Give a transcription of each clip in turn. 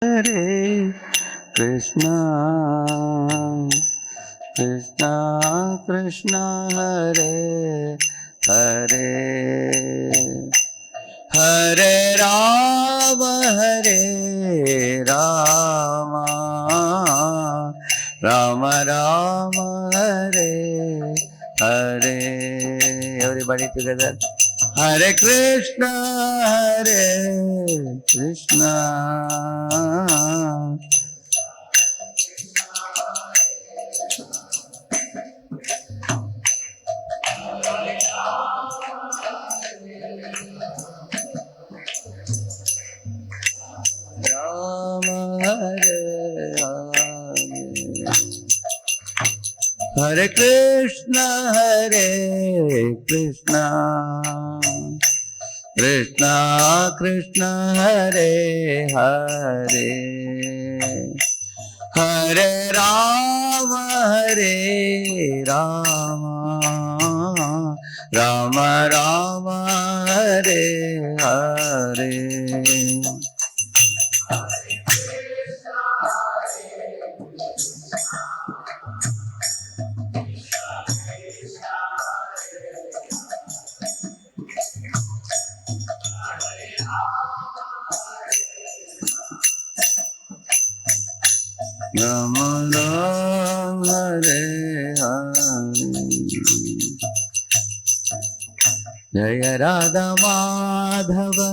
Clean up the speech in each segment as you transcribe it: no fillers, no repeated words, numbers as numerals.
Hare Krishna, Krishna Krishna Hare Hare, Hare Rama, Hare Rama, Rama Rama, Hare Hare. Everybody together. Hare Krishna, Hare Krishna. Rama Hare Hare, Hare Krishna, Hare Krishna, Krishna Krishna, Hare Hare, Hare Rama, Hare Rama, Rama Rama, Hare Hare. Rama Rama, Hare Hare, Jaya Radha Madhava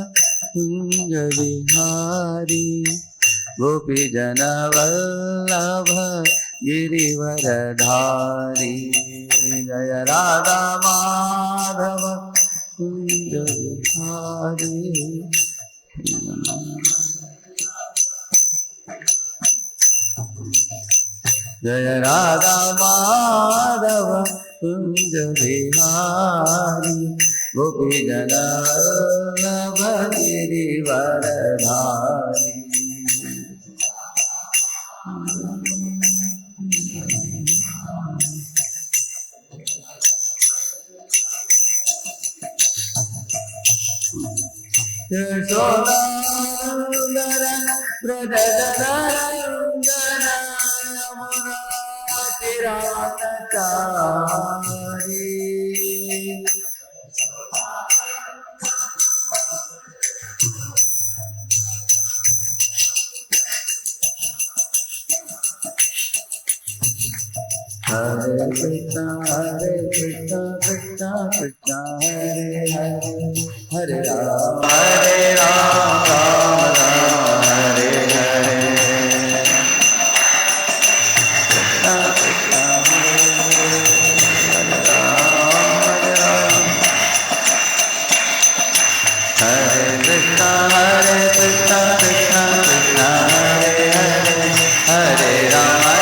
Kunja Vihari, Gopi Jana Vallabha Girivaradhari, Jaya Radha Madhava Kunja Vihari. Jaya Radha Madhava Kunja Vihari, Gopi Jana Vallabha Girivaradhari. Yashodandara Pradadara Yamuna Tiranakari. Hare Krishna, Krishna Krishna, Hare Hare, Hare Rama, Rama Rama, Hare Hare. Krishna Krishna, Hare Krishna, Krishna Krishna, Hare Hare, Hare Rama,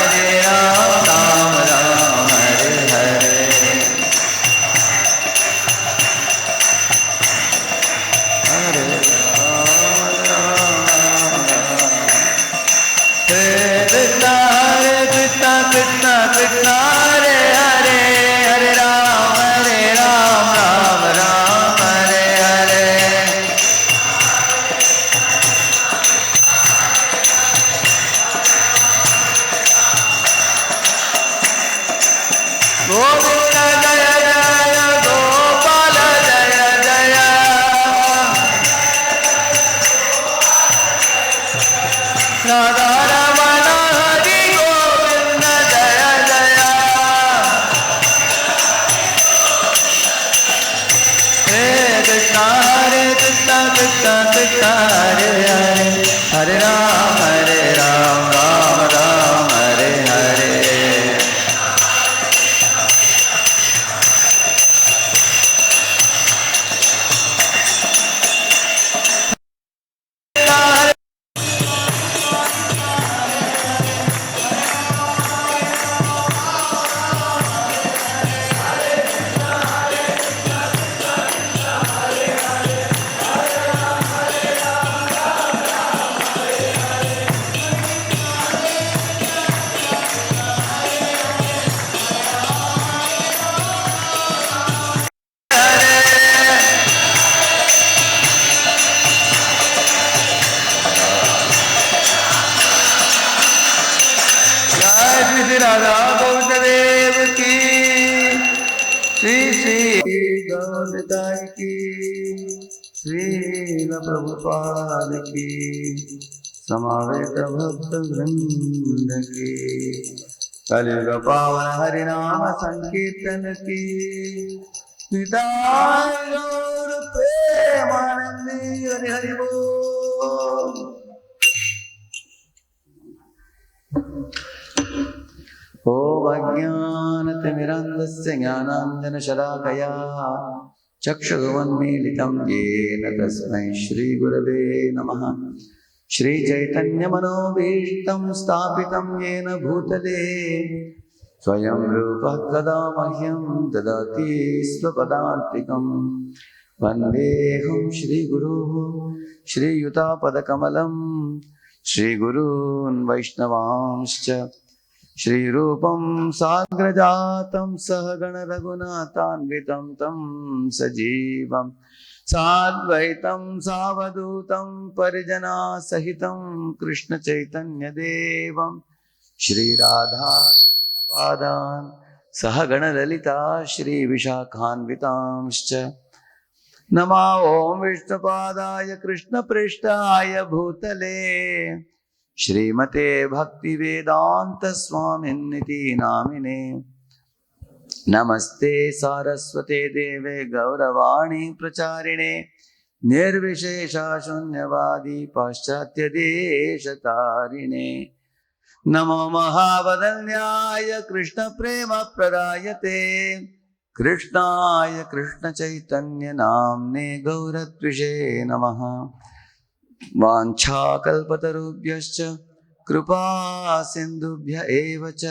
Rama Rama, Hare Hare. Hare Rama, Krishna, Krishna Krishna, Hare Hare, Hare Rama, Rama Rama, Hare Hare. Govinda Jaya Jaya, Gopala Jaya Jaya, Radha Ramana Hari Govinda Jaya Jaya, Hare Krishna, Krishna Krishna, Hare Hare, Hare Rama, Rama Rama, Hare Hare. Radha गौतदेव की, श्री श्री गौरताई की, श्री प्रभुपाद की, समावेत भक्त वृंद की, कलियुग पावन हरिनाम संकीर्तन की, निताय गौर प्रेमानंदी हरि हरि बोल। ओम अज्ञानतिमिरन्धस्य ज्ञानाञ्जनशलाकया चक्षुरुन्मीलितं येन तस्मै श्रीगुरवे नमः। श्रीचैतन्यमनोभीष्टं स्थापितं येन भूतले स्वयं रूपः कदा मह्यं ददाति स्वपदान्तिकं। वन्देऽहं श्रीगुरुः श्रीयुतापदकमलं श्रीगुरून् वैष्णवांश्च श्रीरूपं साग्रजातं सहगण रघुनाथान्वितं तं सजीवं साद्वैतं सावधूतं परिजनासहितं कृष्णचैतन्यदेवं श्रीराधापादान् सहगणललिता श्रीविशाखान्वितांश्च नमो ॐ विष्णुपादाय कृष्णप्रेष्ठाय भूतले श्रीमते भक्तिवेदांत स्वामिन्निति नामिने। नमस्ते सारस्वते देवे गौरवाणी प्रचारिणे निर्विशेषा शून्यवादी पाश्चात्य देशतारिणे। नमो महावदन्याय कृष्ण प्रेम प्रदायते कृष्णाय कृष्ण चैतन्य नाम्ने गौरत्विषे नमः। वाञ्छाकल्पतरुभ्यश्च कृपा सिन्धुभ्य एव च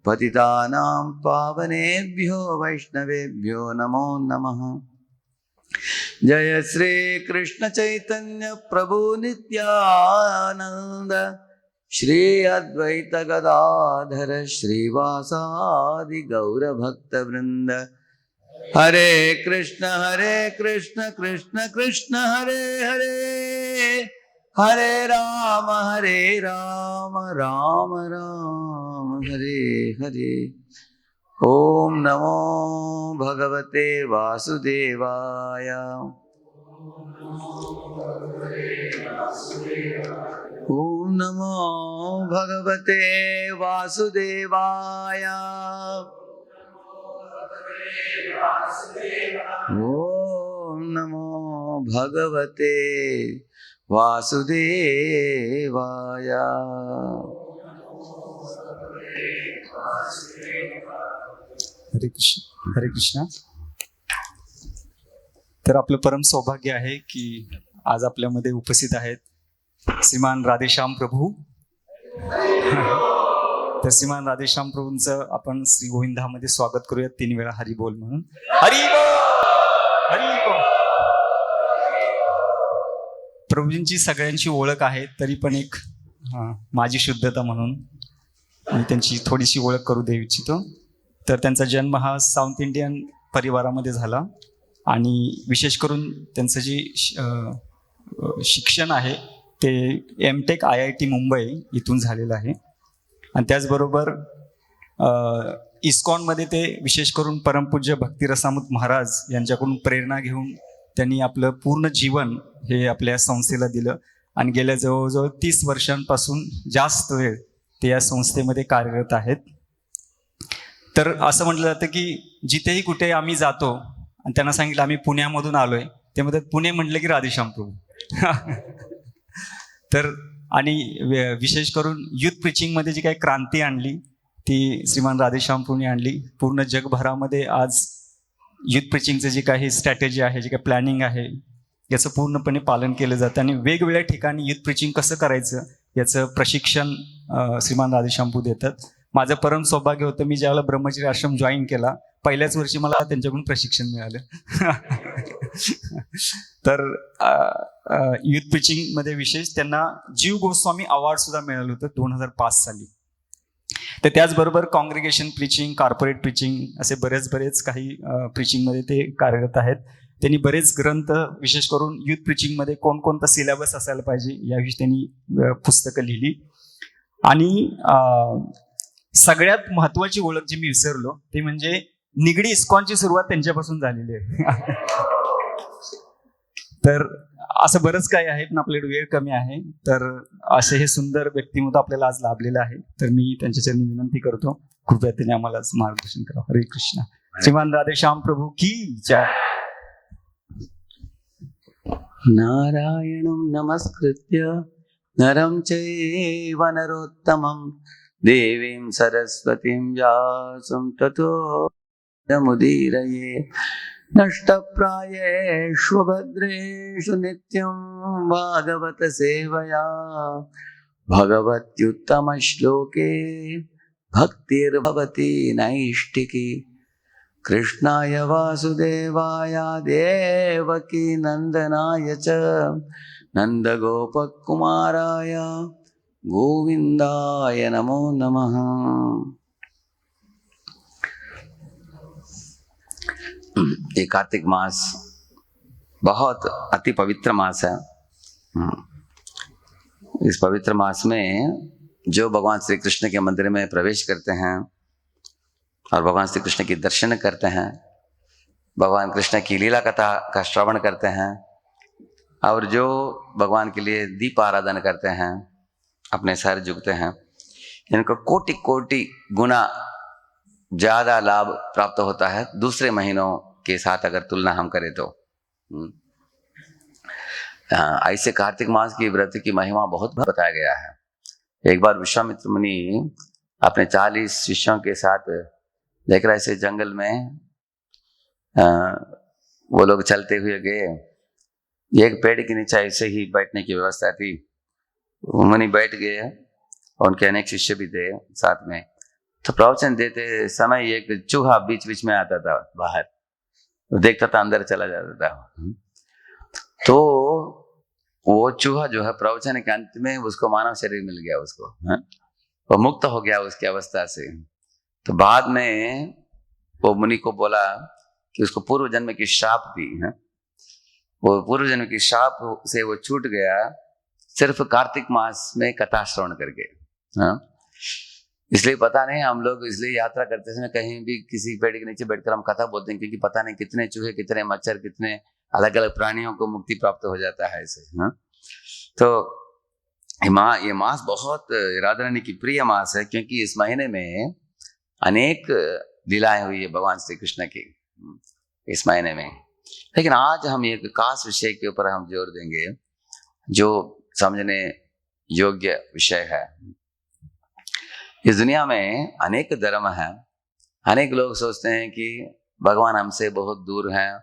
पतितानां पावनेभ्यो वैष्णवेभ्यो नमो नमः। जय श्री कृष्ण चैतन्य प्रभु नित्यानंद श्री अद्वैत गदाधर श्रीवासादि गौर भक्त वृंद। हरे कृष्ण कृष्ण कृष्ण हरे हरे, हरे राम राम राम हरे हरे। ओम नमो भगवते वासुदेवाय। ओम नमो भगवते वासुदेवाय। ओम नमो भगवते वासुदेवाय। हरे कृष्ण हरे कृष्ण। तर आपलं परम सौभाग्य आहे की आज आपल्यामध्ये उपस्थित आहेत श्रीमान राधेश्याम प्रभू। तर श्रीमान राधेश्याम प्रभूंचं आपण श्री गोविंदामध्ये स्वागत करूयात 3 वेळा हरी बोल म्हणून। हरी बोल हरी बोल। प्रभूंची सगळ्यांची ओळख आहे, तरी पण एक माझी शुद्धता म्हणून मी त्यांची थोडीशी ओळख करू देऊ इच्छितो। तर त्यांचा जन्म हा साऊथ इंडियन परिवारामध्ये झाला आणि विशेष करून त्यांचं जे शिक्षण आहे ते एमटेक IIT मुंबई इथून झालेलं आहे। आणि त्याचबरोबर इस्कॉनमध्ये ते विशेष करून परमपूज्य भक्तिरसामृत महाराज यांच्याकडून प्रेरणा घेऊन त्यांनी आपलं पूर्ण जीवन हे आपल्या संस्थेला दिलं आणि गेल्या जवळजवळ 30 वर्षांपासून जास्त वेळ ते या संस्थेमध्ये कार्यरत आहेत। तर असं म्हटलं जातं की जिथेही कुठे आम्ही जातो आणि त्यांना सांगितलं आम्ही पुण्यामधून आलोय, ते म्हणतात पुणे म्हटलं की राधेश्याम प्रभू। तर आणि विशेष करून युथ प्रिचिंगमध्ये जी काही क्रांती आणली ती श्रीमान राधेश्याम प्रभूंनी आणली। पूर्ण जगभरामध्ये आज युथ प्रिचिंगचं जे काही स्ट्रॅटेजी आहे, जे काही प्लॅनिंग आहे, याचं पूर्णपणे पालन केलं जातं आणि वेगवेगळ्या ठिकाणी युथ प्रिचिंग कसं करायचं याचं प्रशिक्षण श्रीमान राधेश्याम प्रभू देतात। माझं परम सौभाग्य होतं, मी ज्यावेळेला ब्रह्मचर्य आश्रम जॉईन केला पहिल्याच वर्षी मला त्यांच्याकडून प्रशिक्षण मिळालं। तर युथ प्रिचिंगमध्ये विशेष त्यांना जीव गोस्वामी अवॉर्ड सुद्धा मिळालं होतं 2005 साली। तर त्याचबरोबर कॉंग्रिगेशन प्रिचिंग, कॉर्पोरेट प्रिचिंग असे बरेच काही प्रिचिंगमध्ये ते कार्यरत आहेत। त्यांनी बरेच ग्रंथ, विशेष करून युथ प्रिचिंगमध्ये कोणकोणता सिलेबस असायला पाहिजे याविषयी त्यांनी पुस्तकं लिहिली। आणि सगळ्यात महत्वाची ओळख जी मी विसरलो ती म्हणजे निगडी इस्कॉनची सुरुवात त्यांच्यापासून झालेली आहे. तर असं बरंच काही आहे, पण आपल्याकडे वेळ कमी आहे. तर असे हे सुंदर व्यक्तिमत्व आपल्याला आज लाभलेलं आहे. तर मी त्यांच्या चरणी विनंती करतो, कृपया त्यांनी आम्हाला मार्गदर्शन करा. हरे कृष्ण. श्रीमान राधेश्याम प्रभू की जय. नारायणं नमस्कृत्य नरं चैव नरोत्तमं देवीं सरस्वतीं व्यासं ततो मुदीरये. नष्टप्रायेषु भद्रेषु नित्यं भागवत सेवया भगवत्युत्तमश्लोके भक्तिर्भवति नैष्टिकी. कृष्णाय वासुदेवाय देवकी नंदनाय च नंदगोपकुमाराय गोविंदाय नमो नमः. ये कार्तिक मास बहुत अति पवित्र मास है. इस पवित्र मास में जो भगवान श्री कृष्ण के मंदिर में प्रवेश करते हैं और भगवान श्री कृष्ण की दर्शन करते हैं, भगवान कृष्ण की लीला कथा का श्रवण करते हैं और जो भगवान के लिए दीप आराधना करते हैं, अपने सर झुकते हैं, इनको कोटि कोटि गुना ज़्यादा लाभ प्राप्त होता है दूसरे महीनों के साथ अगर तुलना हम करें तो. ऐसे कार्तिक मास की व्रत की महिमा बहुत बताया गया है. एक बार विश्वामित्र मुनि अपने 40 शिष्यों के साथ देख रहे ऐसे जंगल में वो लोग चलते हुए गए. एक पेड़ के नीचे ऐसे ही बैठने की व्यवस्था थी. मुनि बैठ गए और उनके अनेक शिष्य भी थे साथ में. तो प्रवचन देते समय एक चूहा बीच बीच में आता था बाहर, देखता था, अंदर चला जाता था. तो वो चूहा जो है प्रवचन के अंत में उसको मानव शरीर मिल गया, उसको वो मुक्त हो गया उसकी अवस्था से. तो बाद में वो मुनि को बोला कि उसको पूर्व जन्म की श्राप थी, वो पूर्व जन्म की श्राप से वो छूट गया सिर्फ कार्तिक मास में कथा श्रवण करके. इसलिए पता नहीं हम लोग इसलिए यात्रा करते समय कहीं भी किसी पेड़ के नीचे बैठकर हम कथा बोलते हैं, क्योंकि पता नहीं कितने चूहे, कितने मच्छर, कितने अलग अलग प्राणियों को मुक्ति प्राप्त हो जाता है ऐसे. तो ये मास बहुत राधा रानी की प्रिय मास है, क्योंकि इस महीने में अनेक लीलाएं हुई है भगवान श्री कृष्ण की इस महीने में. लेकिन आज हम एक खास विषय के ऊपर हम जोर देंगे जो समझने योग्य विषय है. इस दुनिया में अनेक धर्म हैं. अनेक लोग सोचते हैं कि भगवान हमसे बहुत दूर हैं,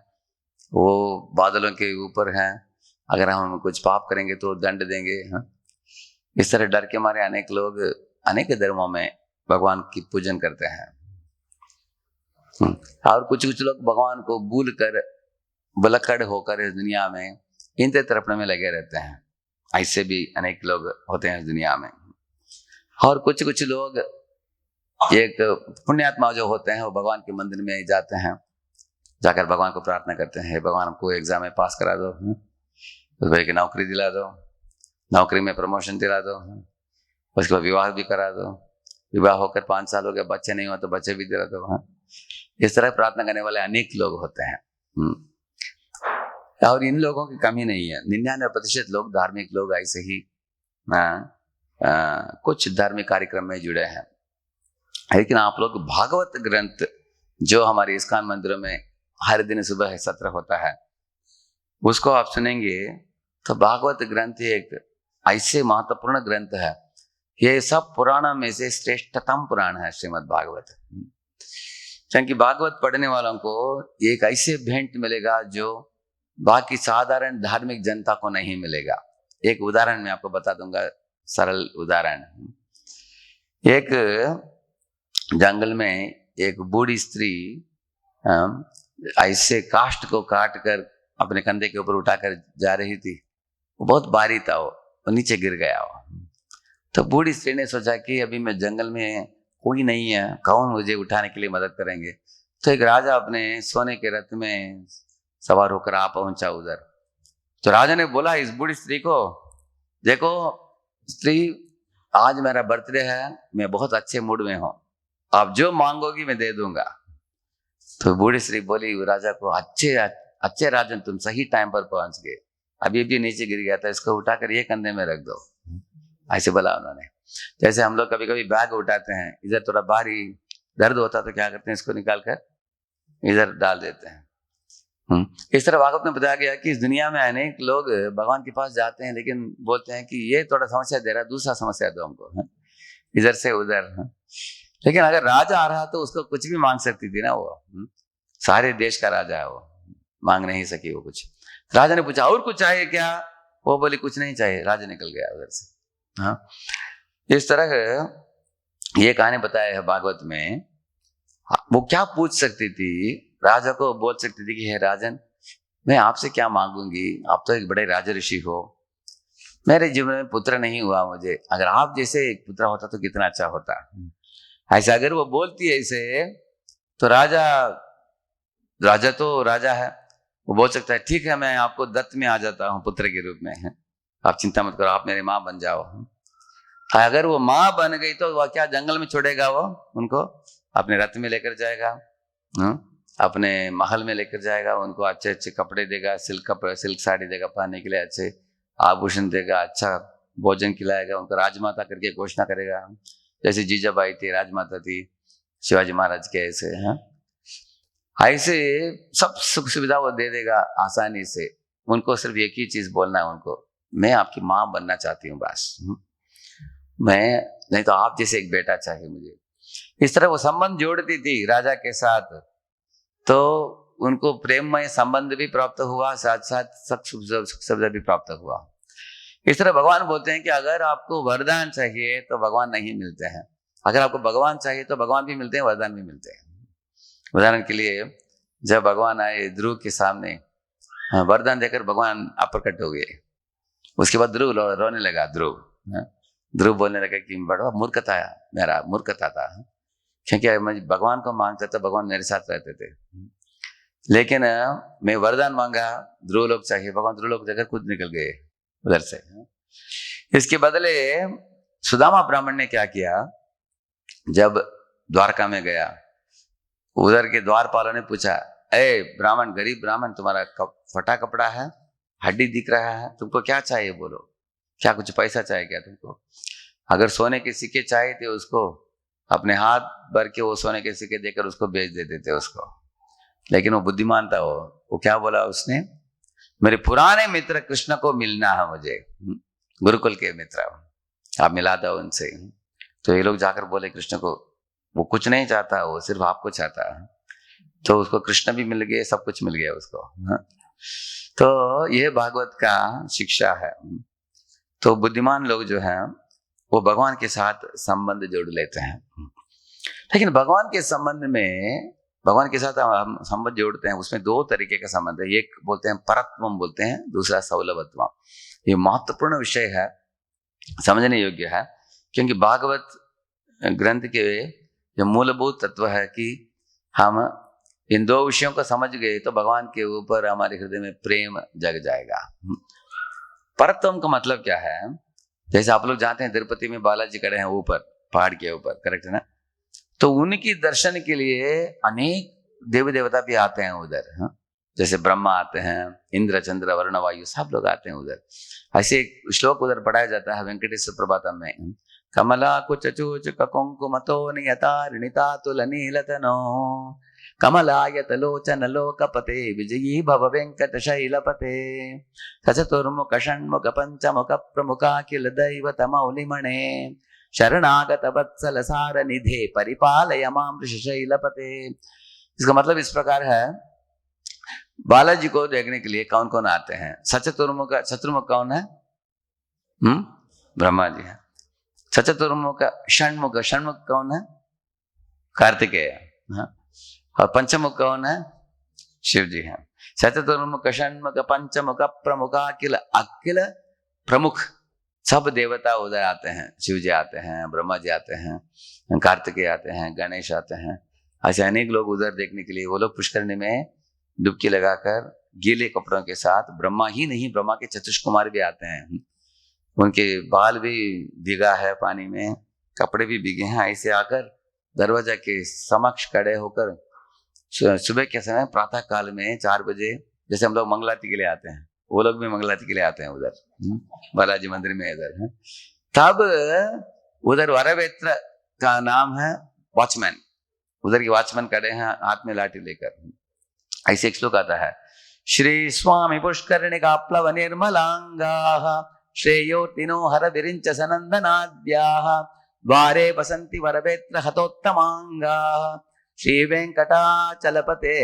वो बादलों के ऊपर हैं, अगर हम कुछ पाप करेंगे तो दंड देंगे. इस तरह डर के मारे अनेक लोग अनेक धर्मों में भगवान की पूजन करते हैं. और कुछ कुछ लोग भगवान को भूल कर बुलक्कड़ होकर इस दुनिया में इंद्र तर्पण में लगे रहते हैं. ऐसे भी अनेक लोग होते हैं इस दुनिया में. और कुछ कुछ लोग एक पुण्यात्मा जो होते हैं वो भगवान के मंदिर में जाते हैं, जाकर भगवान को प्रार्थना करते हैं, भगवान को एग्जाम में पास करा दो, उस भाई की नौकरी दिला दो, नौकरी में प्रमोशन दिला दो, उसके बाद विवाह भी करा दो, विवाह होकर 5 साल हो गया बच्चे नहीं हुआ तो बच्चे भी दिला दो. इस तरह प्रार्थना करने वाले अनेक लोग होते हैं. और इन लोगों की कमी नहीं है. 99% लोग धार्मिक लोग ऐसे ही कुछ धार्मिक कार्यक्रम में जुड़े हैं. लेकिन आप लोग भागवत ग्रंथ जो हमारे इस्कॉन मंदिरों में हर दिन सुबह सत्र होता है उसको आप सुनेंगे तो भागवत ग्रंथ एक ऐसे महत्वपूर्ण ग्रंथ है. ये सब पुराणों में से श्रेष्ठतम पुराण है श्रीमद् भागवत. क्योंकि भागवत पढ़ने वालों को एक ऐसे भेंट मिलेगा जो बाकी साधारण धार्मिक जनता को नहीं मिलेगा. एक उदाहरण मैं आपको बता दूंगा, सरल उदाहरण. एक जंगल में एक बूढ़ी स्त्री ऐसे काष्ठ को काट कर अपने कंधे के ऊपर उठाकर जा रही थी. वो बहुत भारी था, वो नीचे गिर गया. तो बूढ़ी स्त्री ने सोचा कि अभी मैं जंगल में कोई नहीं है, कौन मुझे उठाने के लिए मदद करेंगे. तो एक राजा अपने सोने के रथ में सवार होकर आ पहुंचा उधर. तो राजा ने बोला इस बूढ़ी स्त्री को, देखो स्त्री, आज मेरा बर्थडे है, मैं बहुत अच्छे मूड में हूँ, आप जो मांगोगी मैं दे दूंगा। तो बूढ़ी स्त्री बोली राजा को, अच्छे राजन, तुम सही टाइम पर पहुंच गए, अभी भी नीचे गिर गया था, इसको उठाकर ये कंधे में रख दो। ऐसे बोला उन्होंने। जैसे हम लोग कभी कभी बैग उठाते हैं, इधर थोड़ा भारी दर्द होता तो क्या करते हैं, इसको निकाल कर इधर डाल देते हैं। इस तरह भागवत में बताया गया कि इस दुनिया में अनेक लोग भगवान के पास जाते हैं, लेकिन बोलते हैं कि ये थोड़ा समस्या दे रहा है, दूसरा समस्या दो हमको, इधर से उधर। लेकिन अगर राजा आ रहा तो उसको कुछ भी मांग सकती थी ना वो। सारे देश का राजा है वो, मांग नहीं सकी वो कुछ। राजा ने पूछा और कुछ चाहिए क्या? वो बोली कुछ नहीं चाहिए, राजा निकल गया उधर से। हाँ, इस तरह ये कहानी बताया है भागवत में। वो क्या पूछ सकती थी? राजा को बोल सकती थी कि हे राजन, मैं आपसे क्या मांगूंगी, आप तो एक बड़े राजा ऋषि हो, मेरे जीवन में पुत्र नहीं हुआ मुझे, अगर आप जैसे एक पुत्र होता तो कितना अच्छा होता। ऐसा अगर वो बोलती है इसे, तो राजा तो राजा है, वो बोल सकता है ठीक है मैं आपको दत्त में आ जाता हूँ पुत्र के रूप में, है आप चिंता मत करो, आप मेरी माँ बन जाओ। अगर वो माँ बन गई तो वह क्या जंगल में छोड़ेगा? वो उनको अपने रथ में लेकर जाएगा, अपने महल में लेकर जाएगा, उनको अच्छे अच्छे कपड़े देगा, सिल्क साड़ी देगा पहनने के लिए, अच्छे आभूषण देगा, अच्छा भोजन खिलाएगा, उनको राजमाता करके घोषणा करेगा, जैसे जीजाबाई थी राजमाता थी शिवाजी महाराज के। ऐसे सब सुख सुविधा वो दे देगा आसानी से। उनको सिर्फ एक ही चीज बोलना है, उनको मैं आपकी माँ बनना चाहती हूँ बस, मैं नहीं तो आप जैसे एक बेटा चाहिए मुझे। इस तरह वो संबंध जोड़ती थी राजा के साथ, तो उनको प्रेममय संबंध भी प्राप्त हुआ, साथ साथ सुख सुविधा भी प्राप्त हुआ। इस तरह भगवान बोलते हैं कि अगर आपको वरदान चाहिए तो भगवान नहीं मिलते हैं, अगर आपको भगवान चाहिए तो भगवान भी मिलते हैं, वरदान भी मिलते हैं। उदाहरण के लिए जब भगवान आए ध्रुव के सामने, वरदान देकर भगवान अप्रकट हो गए, उसके बाद ध्रुव रोने लगा। ध्रुव बोलने लगा कि बड़ा मूर्खता है, मेरा मूर्खता था, क्योंकि मैं भगवान को मांगता था, भगवान मेरे साथ रहते थे, लेकिन मैं वरदान मांगा, ध्रुव लोग चाहिए, भगवान ध्रुव लोग जगह खुद निकल गए उधर से। इसके बदले सुदामा ब्राह्मण ने क्या किया, जब द्वारका में गया, उधर के द्वारपालों ने पूछा, ए ब्राह्मण, गरीब ब्राह्मण, तुम्हारा फटा कपड़ा है, हड्डी दिख रहा है, तुमको क्या चाहिए बोलो, क्या कुछ पैसा चाहिए क्या तुमको? अगर सोने के सिक्के चाहिए थे उसको अपने हाथ भर के वो सोने के सिक्के देकर उसको बेच देते थे उसको। लेकिन वो बुद्धिमान था, वो क्या बोला उसने, मेरे पुराने मित्र कृष्ण को मिलना है मुझे, गुरुकुल के मित्र, आप मिला दो उनसे। तो ये लोग जाकर बोले कृष्ण को, वो कुछ नहीं चाहता, वो सिर्फ आपको चाहता है। तो उसको कृष्ण भी मिल गए, सब कुछ मिल गया उसको। तो ये भागवत का शिक्षा है। तो बुद्धिमान लोग जो हैं वो भगवान के साथ संबंध जोड़ लेते हैं। लेकिन भगवान के संबंध में, भगवान के साथ हम संबंध जोड़ते हैं, उसमें दो तरीके का संबंध है। एक बोलते हैं परत्वम बोलते हैं, दूसरा सौलभत्वम। ये महत्वपूर्ण विषय है, समझने योग्य है, क्योंकि भागवत ग्रंथ के जो मूलभूत तत्व है कि हम इन दो विषयों को समझ गए तो भगवान के ऊपर हमारे हृदय में प्रेम जग जाएगा। परत्वम का मतलब क्या है? जैसे आप लोग जानते हैं तिरुपति में बालाजी खड़े हैं ऊपर पहाड़ के ऊपर, करेक्ट है ना? तो उनकी दर्शन के लिए अनेक देवी देवता भी आते हैं उधर। जैसे ब्रह्मा आते हैं, इंद्र चंद्र वरुण वायु सब लोग आते हैं उधर। ऐसे एक श्लोक उधर पढ़ाया जाता है वेंकटेश्वर प्रभातम में, कमला कुचूच कुंकुमतो नियतारिणिता तुलनीलतनो कमलायत लोचन लोकपते विजयी भव वेंकट शैलपते सचतुर्मुख षण्मुख पंचमुख प्रमुखाखिल दैवत मौलिमणे शरणागत वत्सल सार निधे परिपालय मां शैलपते। इसका मतलब इस प्रकार है, बालाजी को देखने के लिए कौन कौन आते हैं? चतुर्मुख कौन है? ब्रह्मा जी है। चतुर्मुख षण्मुख कौन है? कार्तिकेय। और पंचमुख कौन है? शिव जी है। चतुर्मुख षण्मुख पंचमुख प्रमुख अखिल प्रमुख सब देवता उधर आते हैं। शिव जी आते हैं, ब्रह्मा जी आते हैं, कार्तिकेय आते हैं, गणेश आते हैं। ऐसे अनेक लोग उधर देखने के लिए, वो लोग पुष्करणी में डुबकी लगाकर गीले कपड़ों के साथ, ब्रह्मा ही नहीं ब्रह्मा के चतुष कुमार भी आते हैं, उनके बाल भी भीगा है पानी में, कपड़े भी भीगे हैं, ऐसे आकर दरवाजा के समक्ष खड़े होकर सुबह के समय प्रातः काल में 4 बजे, जैसे हम लोग मंगलाती के लिए आते हैं, वो लोग भी मंगलाती के लिए आते हैं उधर बालाजी मंदिर में इधर है। तब उधर वरवेत्र का नाम है वॉचमैन, उधर के वॉचमैन खड़े हैं हाथ में लाठी लेकर। ऐसे एक श्लोक आता है, श्री स्वामी पुष्करणिका प्लव निर्मलांगाः श्रेयोतिनो हर विरिंच सनंदनाद्याः द्वारे वसन्ति वरवेत्र हतोत्तमांगाः श्री वेंकटाचलपते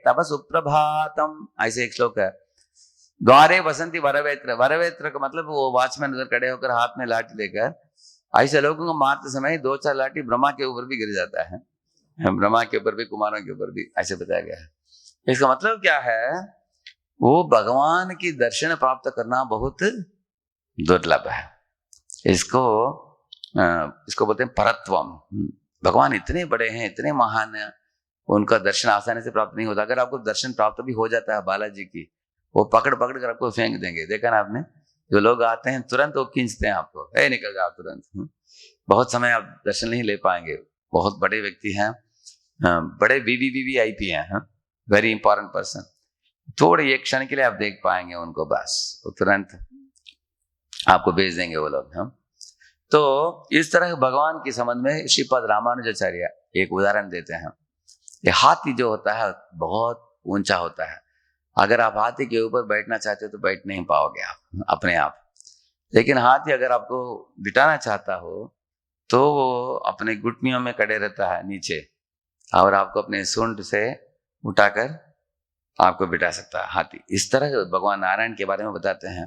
तव सुप्रभातम। ऐसे एक श्लोक है। द्वारे वसंती वरवेत्र, वरवेत्र का मतलब वो वॉचमैन उधर खड़े होकर हाथ में लाठी लेकर ऐसे लोगों को मारते समय 2-4 लाठी ब्रह्मा के ऊपर भी गिर जाता है, ब्रह्मा के ऊपर भी, कुमारों के ऊपर भी, ऐसे बताया गया है। इसका मतलब क्या है, वो भगवान की दर्शन प्राप्त करना बहुत दुर्लभ है। इसको बोलते हैं परत्वम। भगवान इतने बड़े हैं, इतने महान हैं, उनका दर्शन आसानी से प्राप्त नहीं होता। अगर आपको दर्शन प्राप्त भी हो जाता है बालाजी की, वो पकड़ कर आपको फेंक देंगे। देखा ना आपने, जो लोग आते हैं तुरंत वो खींचते हैं आपको, निकल जाओ तुरंत। बहुत समय आप दर्शन नहीं ले पाएंगे। बहुत बड़े व्यक्ति हैं, बड़े VVIP हैं, वेरी इंपॉर्टेंट पर्सन, थोड़े एक क्षण के लिए आप देख पाएंगे उनको, बस वो तुरंत आपको भेज देंगे वो लोग। हम तो इस तरह भगवान के संबंध में श्रीपद रामानुजाचार्य एक उदाहरण देते हैं। ये हाथी जो होता है बहुत ऊंचा होता है, अगर आप हाथी के ऊपर बैठना चाहते हो तो बैठ नहीं पाओगे आप अपने आप। लेकिन हाथी अगर आपको बिठाना चाहता हो तो वो अपने घुटनियों में खड़े रहता है नीचे, और आपको अपने सूंड से उठाकर आपको बिठा सकता है हाथी। इस तरह भगवान नारायण के बारे में बताते हैं।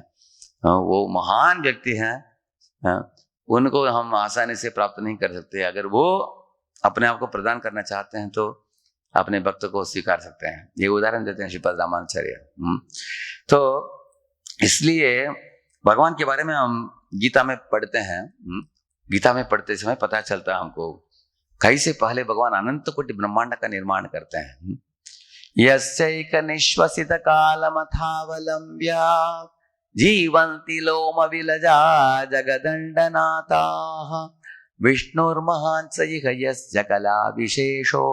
वो महान व्यक्ति हैं, उनको हम आसानी से प्राप्त नहीं कर सकते। अगर वो अपने आप को प्रदान करना चाहते हैं तो अपने भक्त को स्वीकार सकते हैं। ये उदाहरण देते हैं श्रीपद रामानुजाचार्य। तो इसलिए भगवान के बारे में हम गीता में पढ़ते हैं। गीता में पढ़ते समय पता चलता है हमको कैसे पहले भगवान अनंत कोटि ब्रह्मांड का निर्माण करते हैं। यस्यैक निश्वसित कालमथावलंब्य जीवन्ति लोम विलजा जगदण्डनाथाः विष्णुर्महान् स इह यस्य कला विशेषो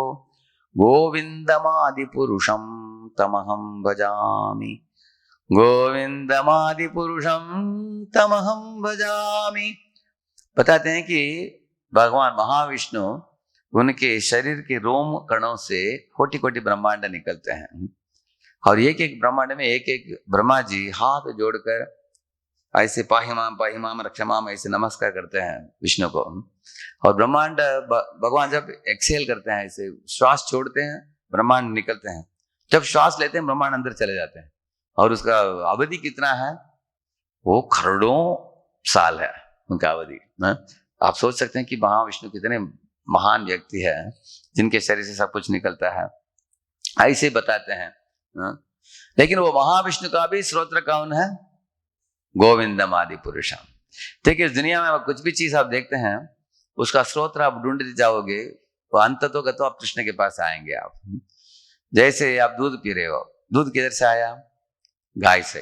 गोविन्दमादिपुरुषं तमहं भजामि, गोविन्दमादिपुरुषं तमहं भजामि। बताते हैं कि भगवान महाविष्णु, उनके शरीर के रोम कणों से कोटि ब्रह्मांड निकलते हैं, और एक ब्रह्मांड में एक ब्रह्मा जी हाथ जोड़कर ऐसे पाहिमाम रक्षमाम ऐसे नमस्कार करते हैं विष्णु को। और ब्रह्मांड भगवान जब एक्सेल करते हैं, ऐसे श्वास छोड़ते हैं, ब्रह्मांड निकलते हैं। जब श्वास लेते हैं ब्रह्मांड अंदर चले जाते हैं, और उसका अवधि कितना है, वो करोड़ों साल है उनका अवधि। आप सोच सकते हैं कि महाविष्णु कितने महान व्यक्ति है जिनके शरीर से सब कुछ निकलता है, ऐसे बताते हैं। लेकिन वो महाविष्णु का भी स्रोत्र कौन है, गोविंदम आदि पुरुषम। देखिए इस दुनिया में कुछ भी चीज आप देखते हैं उसका स्रोत्र आप ढूंढते जाओगे, वो अंत तो आप कृष्ण के पास आएंगे। आप जैसे आप दूध पी रहे हो, दूध किधर से आया, गाय से।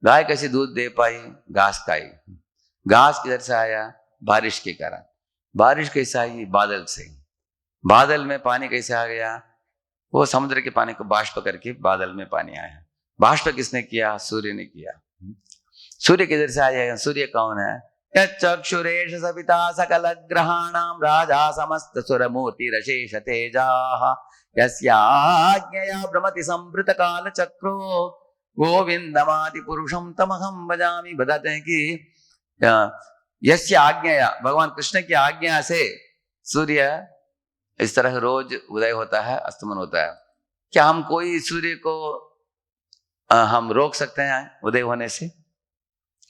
गाय कैसे दूध दे पाई, घास खाई। घास किधर से आया, बारिश के कारण। बारिश कैसे आई, बादल से। बादल में पानी कैसे आ गया, वो समुद्र के पानी को बाष्प करके बादल में पानी आया। बाष्प किसने किया, सूर्य ने किया। सूर्य किधर से आया, सूर्य कौन है, यच्चक्षुरेश सविता सकल ग्रहाणाम राजा समस्त सुरमूर्तिरशेष तेजाः यस्याज्ञया भ्रमति संवृत काल चक्रो गोविंदमादि पुरुषम तमहं भजामि। बताते हैं कि यस्य आज्ञया, भगवान कृष्ण की आज्ञा से सूर्य इस तरह रोज उदय होता है, अस्तमन होता है। क्या हम कोई सूर्य को हम रोक सकते हैं उदय होने से,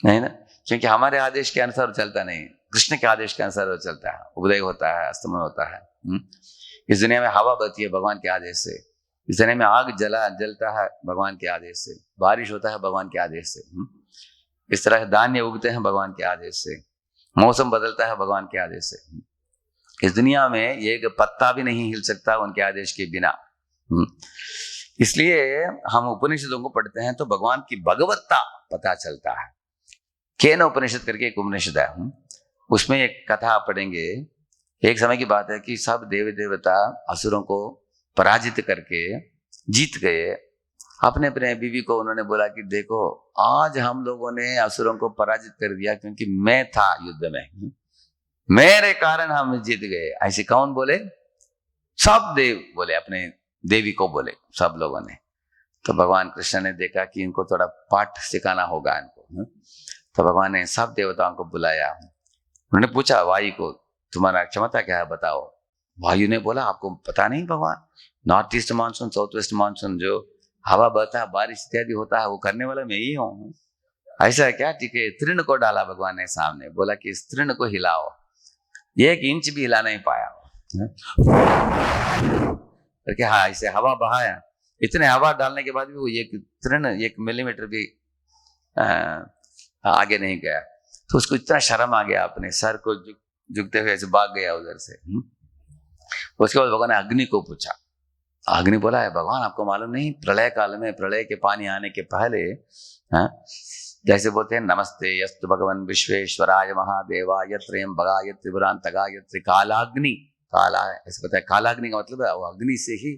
नहीं ना, क्योंकि हमारे आदेश के अनुसार चलता नहीं, कृष्ण के आदेश के अनुसार वो चलता है, उदय होता है, अस्तमन होता है। इस दुनिया में हवा बहती है भगवान के आदेश से, इस दुनिया में आग जलता है भगवान के आदेश से, बारिश होता है भगवान के आदेश से, इस तरह धान्य उगते हैं भगवान के आदेश से, मौसम बदलता है भगवान के आदेश से। इस दुनिया में एक पत्ता भी नहीं हिल सकता उनके आदेश के बिना। इसलिए हम उपनिषदों को पढ़ते हैं तो भगवान की भगवत्ता पता चलता है। केन उपनिषद करके एक उपनिषद है, उसमें एक कथा पढ़ेंगे एक समय की बात है कि सब देवी देवता असुरों को पराजित करके जीत गए। अपने अपने बीवी को उन्होंने बोला कि देखो आज हम लोगों ने असुरों को पराजित कर दिया क्योंकि मैं था युद्ध में, मेरे कारण हम जीत गए। ऐसे कौन बोले? सब देव बोले, अपने देवी को बोले सब लोगों ने। तो भगवान कृष्ण ने देखा कि इनको थोड़ा पाठ सिखाना होगा इनको। तो भगवान ने सब देवताओं को बुलाया। उन्होंने पूछा वायु को, तुम्हारा क्षमता क्या है बताओ। वायु ने बोला आपको पता नहीं भगवान, north east monsoon south west monsoon जो हवा बहता है बारिश इत्यादि होता है वो करने वाला मैं ही हूँ। ऐसा है क्या? ठीक है। तृण को डाला भगवान ने सामने, बोला कि इस तृण को हिलाओ। 1 इंच भी हिला नहीं पाया करके, हाँ इसे हवा बहाया। इतने हवा डालने के बाद भी वो एक तृण 1 मिलीमीटर भी आगे नहीं गया। तो उसको इतना शर्म आ गया, अपने सर को झुकते हुए ऐसे भाग गया उधर से। उसके बाद भगवान ने अग्नि को पूछा। अग्नि बोला है भगवान आपको मालूम नहीं, प्रलय काल में, प्रलय के पानी आने के पहले, जैसे बोलते हैं नमस्ते यस्तु भगवान विश्वेश्वराय महादेवाय त्र्यंबकाय त्रिपुरांतकाय त्रिकालाग्नि। काला है ऐसे पता है, कालाग्नि का मतलब है वो अग्नि से ही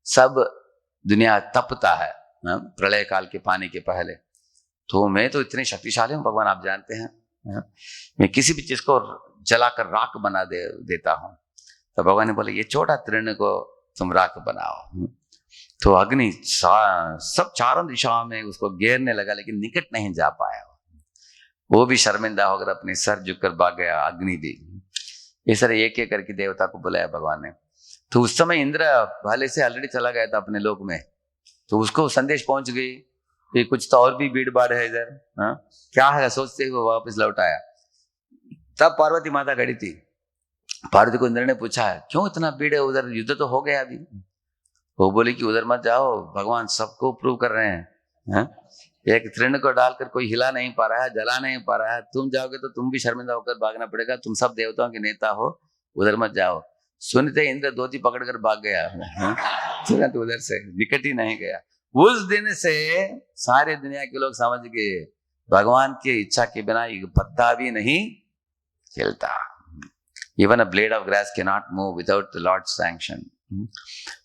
सब दुनिया तपता है प्रलय काल के पानी के पहले। तो मैं तो इतने शक्तिशाली हूँ भगवान, आप जानते हैं, मैं किसी भी चीज को जलाकर राख बना देता हूँ। तो भगवान ने बोले ये छोटा तृण को तुम राख बनाओ। तो अग्नि सब चारों दिशाओं में उसको घेरने लगा, लेकिन निकट नहीं जा पाया। वो भी शर्मिंदा होकर अपने सर झुककर भाग गया, अग्नि भी। इस तरह एक एक करके देवता को बुलाया भगवान ने। तो उस समय इंद्र पहले से ऑलरेडी चला गया था अपने लोक में, तो उसको संदेश पहुंच गई कि कुछ तो और भी भीड़ भाड़ है इधर, क्या है सोचते हुए वापस लौट आया। तब पार्वती माता खड़ी थी। पार्वती को इंद्र ने पूछा है क्यों इतना भीड़ है उधर, युद्ध तो हो गया अभी। वो बोली कि उधर मत जाओ, भगवान सबको प्रूव कर रहे हैं। एक तृण को डालकर कोई हिला नहीं पा रहा है, जला नहीं पा रहा है, तुम जाओगे तो तुम भी शर्मिंदा होकर भागना पड़ेगा, तुम सब देवताओं के नेता हो, उधर मत जाओ। सुनते इंद्र धोती पकड़कर भाग गया, तुरंत उधर से निकट ही नहीं गया। उस दिन से सारे दुनिया के लोग समझ गए भगवान की इच्छा के बिना एक पत्ता भी नहीं हिलता। Even a blade of grass can not move without the lord's sanction.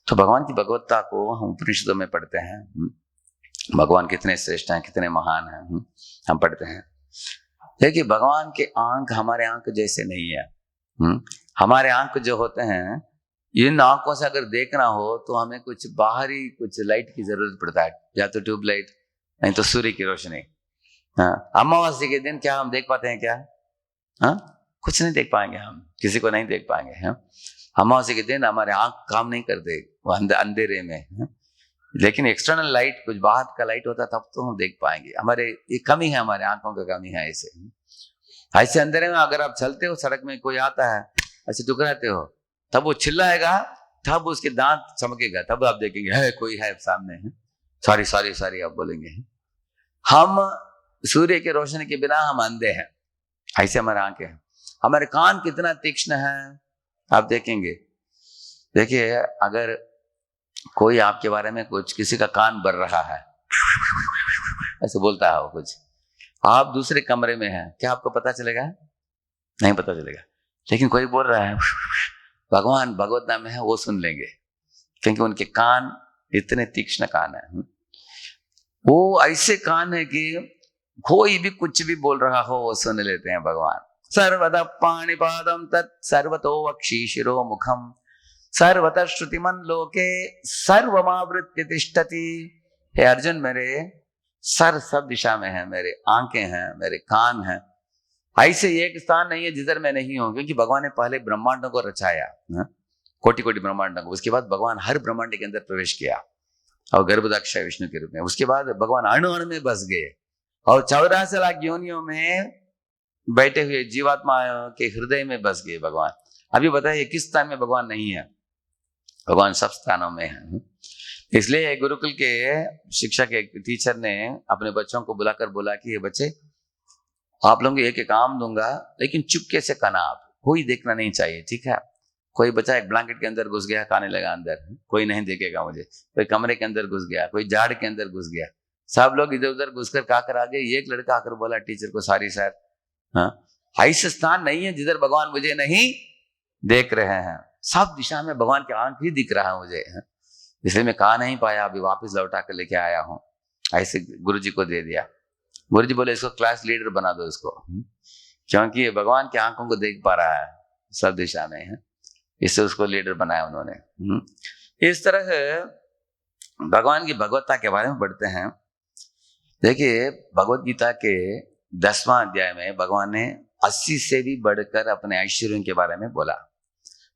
तो भगवान की भगवत्ता को हम उपनिषदों में पढ़ते हैं, भगवान कितने श्रेष्ठ हैं, कितने महान हैं, हम पढ़ते हैं। देखिए भगवान के आंख हमारे आंख जैसे नहीं है। हमारे आंख जो होते हैं, इन आंखों से अगर देखना हो तो हमें कुछ बाहरी कुछ लाइट की जरूरत पड़ता है, या तो ट्यूब लाइट नहीं तो सूर्य की रोशनी। अमावस्या के दिन क्या हम देख पाते हैं क्या? कुछ नहीं देख पाएंगे, हम किसी को नहीं देख पाएंगे। अमावस्या के दिन हमारे आंख काम नहीं करते, वो अंधेरे में। लेकिन एक्सटर्नल लाइट, कुछ बाहर का लाइट होता तब तो हम देख पाएंगे। हमारे ये कमी है, हमारे आंखों का कमी है। ऐसे अंधेरे में अगर आप चलते हो, सड़क में कोई आता है, ऐसे टुकराते हो, तब वो चिल्लाएगा, तब उसके दांत चमकेगा, तब आप देखेंगे है कोई है सामने है। सॉरी सॉरी सॉरी आप बोलेंगे। हम सूर्य की रोशनी के बिना हम अंधे हैं, ऐसे हमारे आंखें हैं। हमारे कान कितना तीक्ष्ण है आप देखेंगे। देखिए अगर कोई आपके बारे में कुछ, किसी का कान भर रहा है, ऐसे बोलता है वो कुछ, आप दूसरे कमरे में हैं, क्या आपको पता चलेगा? नहीं पता चलेगा। लेकिन कोई बोल रहा है भगवान भगवत नाम में है, वो सुन लेंगे, क्योंकि उनके कान इतने तीक्ष्ण कान है। वो ऐसे कान है कि कोई भी कुछ भी बोल रहा हो वो सुन लेते हैं भगवान। सर्वदा पाणिपादम तत् सर्वतो वक्षि शिरो मुखम सर्वतः श्रुतिमन लोके सर्वमावृत्य तिष्ठति। हे अर्जुन, मेरे सर सब दिशा में है, मेरे आंखें हैं, मेरे कान हैं। ऐसे एक स्थान नहीं है जिधर मैं नहीं हूं, क्योंकि भगवान ने पहले ब्रह्मांडों को रचाया, कोटि कोटि ब्रह्मांडों को। उसके बाद भगवान हर ब्रह्मांड के अंदर प्रवेश किया और गर्भदाक्षय विष्णु के रूप में। उसके बाद भगवान अणु अणु में बस गए और 84 लाख योनियों में बैठे हुए जीवात्मा के हृदय में बस गए भगवान। अभी बताइए किस स्थान में भगवान नहीं है? भगवान सब स्थानों में है। इसलिए गुरुकुल के शिक्षक, एक टीचर ने अपने बच्चों को बुलाकर बोला कि ये बच्चे, आप लोगों को एक काम दूंगा, लेकिन चुपके से खाना, आप कोई देखना नहीं चाहिए, ठीक है? कोई बच्चा एक ब्लैंकेट के अंदर घुस गया, खाने लगा अंदर, कोई नहीं देखेगा मुझे। कोई कमरे के अंदर घुस गया, कोई झाड़ के अंदर घुस गया, सब लोग इधर उधर घुसकर खाकर आ गए। एक लड़का आकर बोला टीचर को, सॉरी सर, ऐसा स्थान नहीं है जिधर भगवान मुझे नहीं देख रहे हैं, सब दिशा में भगवान की आंख ही दिख रहा है मुझे, इसलिए मैं कहा नहीं पाया, अभी वापस लौटा कर लेके आया हूँ। ऐसे गुरु जी को दे दिया। गुरु जी बोले इसको क्लास लीडर बना दो इसको, क्योंकि ये भगवान की आंखों को देख पा रहा है सब दिशा में है, इससे उसको लीडर बनाया उन्होंने। इस तरह भगवान की भगवत्ता के बारे में पढ़ते हैं। देखिए भगवत गीता के 10वां अध्याय में भगवान ने 80 से भी बढ़कर अपने ऐश्वर्यों के बारे में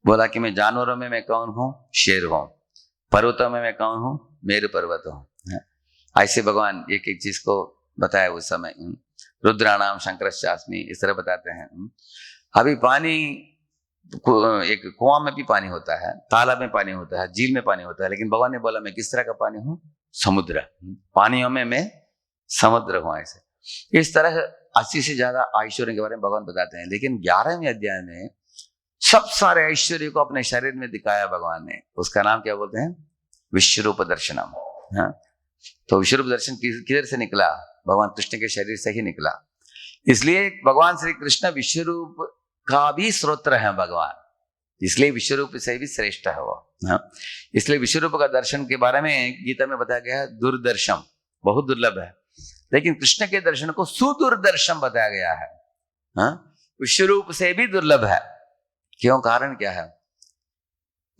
बोला कि मैं जानवरों में मैं कौन हूँ, शेर हूँ, पर्वतों में मैं कौन हूँ, मेरु पर्वत हूँ। ऐसे भगवान एक एक चीज को बताया उस समय। रुद्राणाम शंकरश्चास्मि, इस तरह बताते हैं। अभी पानी, एक कुआं में भी पानी होता है, तालाब में पानी होता है, झील में पानी होता है, लेकिन भगवान ने बोला मैं किस तरह का पानी हूँ, समुद्र, पानियों में मैं समुद्र हूँ। ऐसे इस तरह 80 से ज्यादा ऐश्वर्य के बारे में भगवान बताते हैं। लेकिन 11वें अध्याय में सब सारे ऐश्वर्य को अपने शरीर में दिखाया भगवान ने। उसका नाम क्या बोलते हैं, विश्वरूप दर्शनम। हाँ, तो विश्वरूप दर्शन किधर से निकला, भगवान कृष्ण के शरीर से ही निकला। इसलिए भगवान श्री कृष्ण विश्वरूप का भी स्रोत्र है भगवान, इसलिए विश्वरूप से भी श्रेष्ठ है वो। हाँ, इसलिए विश्वरूप का दर्शन के बारे में गीता में बताया गया है, दुर्दर्शम, बहुत दुर्लभ है। लेकिन कृष्ण के दर्शन को सुदुर्दर्शम बताया गया है। हाँ, विश्वरूप से भी दुर्लभ है। क्यों, कारण क्या है?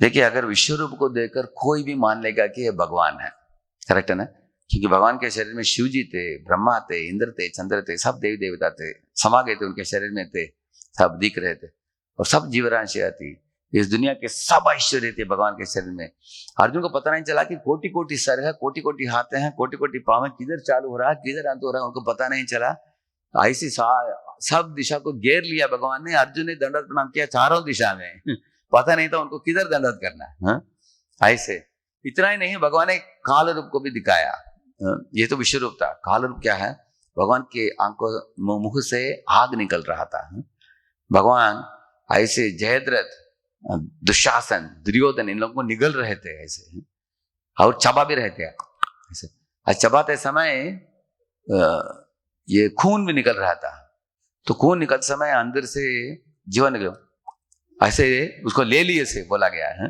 देखिए अगर विश्वरूप को देखकर कोई भी मान लेगा कि ये भगवान है, करेक्ट है ना, क्योंकि भगवान के शरीर में शिव जी थे, ब्रह्मा थे, इंद्र थे, चंद्र थे, सब देवी देवता थे, समा गए थे उनके शरीर में थे, सब दिख रहे थे, और सब जीवराशियां थी, इस दुनिया के सब ऐश्वर्य थे भगवान के शरीर में। अर्जुन को पता नहीं चला कि कोटि कोटि सर है, कोटि कोटि हाथ हैं, कोटि कोटि पांव है, किधर चालू हो रहा है किधर अंत हो रहा है उनको पता नहीं चला। ऐसी सब दिशा को घेर लिया भगवान ने। अर्जुन ने दंडवत प्रणाम किया चारों दिशा में पता नहीं था उनको किधर दंडवत करना है। ऐसे इतना ही नहीं, भगवान ने काल रूप को भी दिखाया। ये तो विश्व रूप था, काल रूप क्या है, भगवान के आंखों मुख से आग निकल रहा था। भगवान ऐसे जयद्रथ, दुशासन, दुर्योधन, इन लोगों को निगल रहे थे ऐसे, और चबा भी रहे थे ऐसे। और चबाते समय ये खून भी निकल रहा था, तो खून निकलते समय अंदर से जीवन निकलो, ऐसे उसको ले लिए से बोला गया है।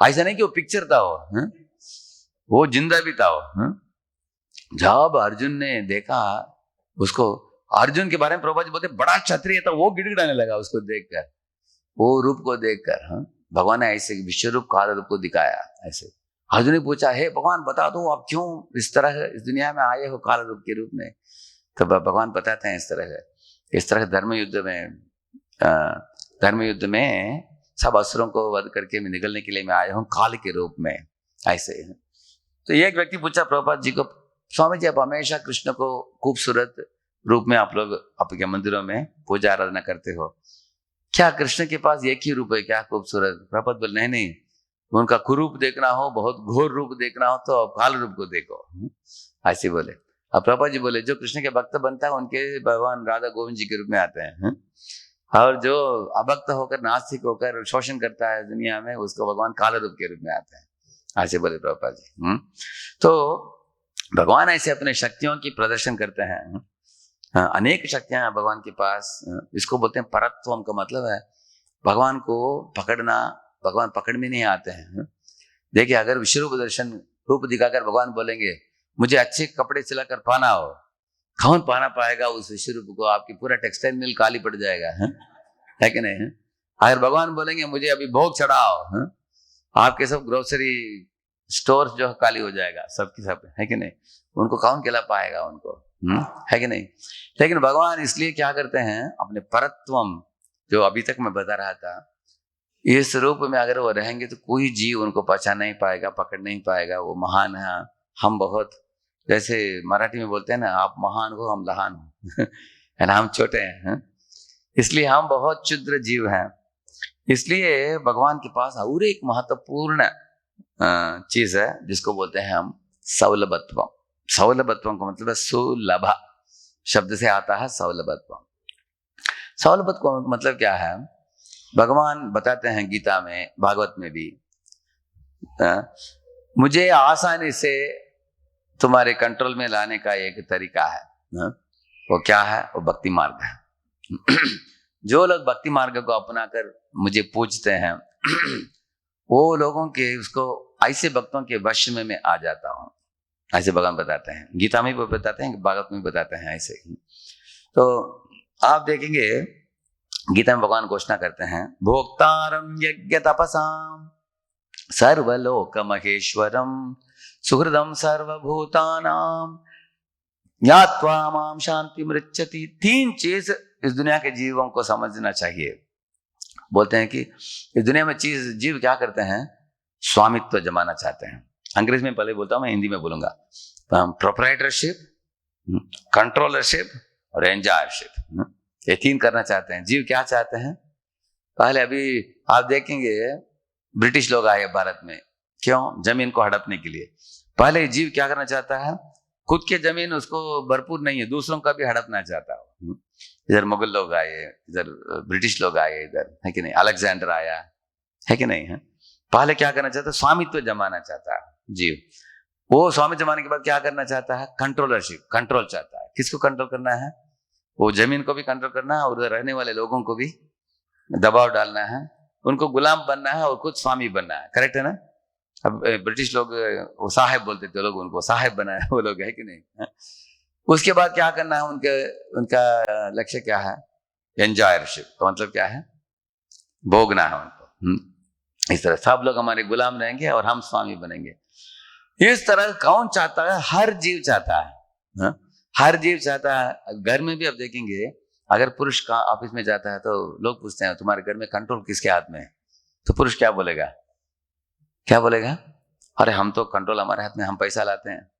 ऐसा नहीं कि वो पिक्चर था, वो जिंदा भी था वो। जब अर्जुन ने देखा उसको, अर्जुन के बारे में प्रभुपाद जी बोलते बड़ा क्षत्रिय था, वो गिड़गिड़ाने लगा उसको देखकर, वो रूप को देखकर। भगवान ने ऐसे विश्व रूप काल रूप को दिखाया। ऐसे अर्जुन ने पूछा, हे भगवान बता दो आप क्यों इस तरह इस दुनिया में आए हो काल रूप के रूप में? तो भगवान बताते हैं इस तरह धर्म युद्ध में सब असुरों को वध करके मैं निकलने के लिए मैं आया हूँ काल के रूप में। ऐसे तो एक व्यक्ति पूछा प्रभुपाद जी को, स्वामी जी आप हमेशा कृष्ण को खूबसूरत रूप में आप लोग आपके मंदिरों में पूजा आराधना करते हो, क्या कृष्ण के पास एक ही रूप है क्या खूबसूरत? प्रभुपाद बोले नहीं, उनका कुरूप देखना हो, बहुत घोर रूप देखना हो तो काल रूप को देखो। ऐसे बोले। अब प्रभुपाद जी बोले जो कृष्ण के भक्त बनता है उनके भगवान राधा गोविंद जी के रूप में आते हैं, और जो अभक्त होकर नास्तिक होकर शोषण करता है दुनिया में उसको भगवान काल रूप के रूप में आते हैं। ऐसे बोले प्रभुपाद जी। तो भगवान ऐसे अपने शक्तियों की प्रदर्शन करते हैं। अनेक शक्तियां हैं भगवान के पास। इसको बोलते हैं परत्वम, का मतलब है भगवान को पकड़ना। भगवान पकड़ में नहीं आते हैं। देखिए अगर विश्वरूप दर्शन रूप दिखाकर भगवान बोलेंगे मुझे अच्छे कपड़े सिलाकर पहना हो, कौन पहना पाएगा उस विश्वरूप को? आपकी पूरा टेक्सटाइल मिल काली पड़ जाएगा, है कि नहीं? अगर भगवान बोलेंगे मुझे अभी भोग चढ़ाओ, आपके सब ग्रोसरी स्टोर जो खाली हो जाएगा सबकी सब, है कि नहीं? उनको कौन खिला पाएगा उनको, है कि नहीं? लेकिन भगवान इसलिए क्या करते हैं, अपने परत्वम जो अभी तक मैं बता रहा था, इस रूप में अगर वो रहेंगे तो कोई जीव उनको पहचान नहीं पाएगा, पकड़ नहीं पाएगा। वो महान है, हम बहुत, जैसे मराठी में बोलते हैं ना, आप महान हो हम लहान हो है ना, हम छोटे हैं। इसलिए हम बहुत क्षुद्र जीव हैं। इसलिए भगवान के पास और एक महत्वपूर्ण चीज है जिसको बोलते हैं हम सौलभत्व। सौलभत्व का मतलब है सुलभ शब्द से आता है सौलभत्व। सौलभत्व का मतलब क्या है? भगवान बताते हैं गीता में, भागवत में भी, मुझे आसानी से तुम्हारे कंट्रोल में लाने का एक तरीका है। वो क्या है? वो भक्ति मार्ग है। जो लोग भक्ति मार्ग को अपनाकर मुझे पूजते हैं वो लोगों के उसको ऐसे भक्तों के वश में मैं आ जाता हूँ, ऐसे भगवान बताते हैं। गीता में भी बताते हैं, भागवत में भी बताते हैं ऐसे ही। तो आप देखेंगे गीता में भगवान घोषणा करते हैं, भोक्तारम यज्ञ तपसाम सर्वलोक महेश्वरम सुहृदम सर्वभूतानाम ज्ञात्वा माम शांति मृच्छति। 3 चीज इस दुनिया के जीवों को समझना चाहिए। बोलते हैं कि इस दुनिया में जीव क्या करते हैं, स्वामित्व जमाना चाहते हैं। अंग्रेजी में पहले बोलता हूं, मैं हिंदी में बोलूंगा। प्रोप्राइटरशिप, कंट्रोलरशिप और एंजॉयरशिप, ये 3 करना चाहते हैं। जीव क्या चाहते हैं? पहले अभी आप देखेंगे ब्रिटिश लोग आए भारत में, क्यों? जमीन को हड़पने के लिए। पहले जीव क्या करना चाहता है, खुद के जमीन उसको भरपूर नहीं है, दूसरों का भी हड़पना चाहता है। इधर मुगल लोग आए, इधर ब्रिटिश लोग आए, इधर है कि नहीं, अलेक्जेंडर आया है कि नहीं है। पहले क्या करना चाहता है, स्वामित्व जमाना चाहता है जीव। वो स्वामी जमाने के बाद क्या करना चाहता है, कंट्रोलरशिप, कंट्रोल चाहता है। किसको कंट्रोल करना है? वो जमीन को भी कंट्रोल करना है और उधर रहने वाले लोगों को भी दबाव डालना है, उनको गुलाम बनना है और खुद स्वामी बनना है। करेक्ट है ना? अब ब्रिटिश लोग वो साहेब बोलते थे, लोग उनको साहेब बनाया वो लोग, है कि नहीं। उसके बाद क्या करना है, उनका लक्ष्य क्या है, एंजॉयरशिप। तो मतलब क्या है, भोगना है उनको। इस तरह सब लोग हमारे गुलाम रहेंगे और हम स्वामी बनेंगे। इस तरह कौन चाहता है? हर जीव चाहता है, हर जीव चाहता है। घर में भी आप देखेंगे, अगर पुरुष का ऑफिस में जाता है तो लोग पूछते हैं तुम्हारे घर में कंट्रोल किसके हाथ में है? तो पुरुष क्या बोलेगा, क्या बोलेगा? अरे हम तो कंट्रोल हमारे हाथ में, हम पैसा लाते हैं,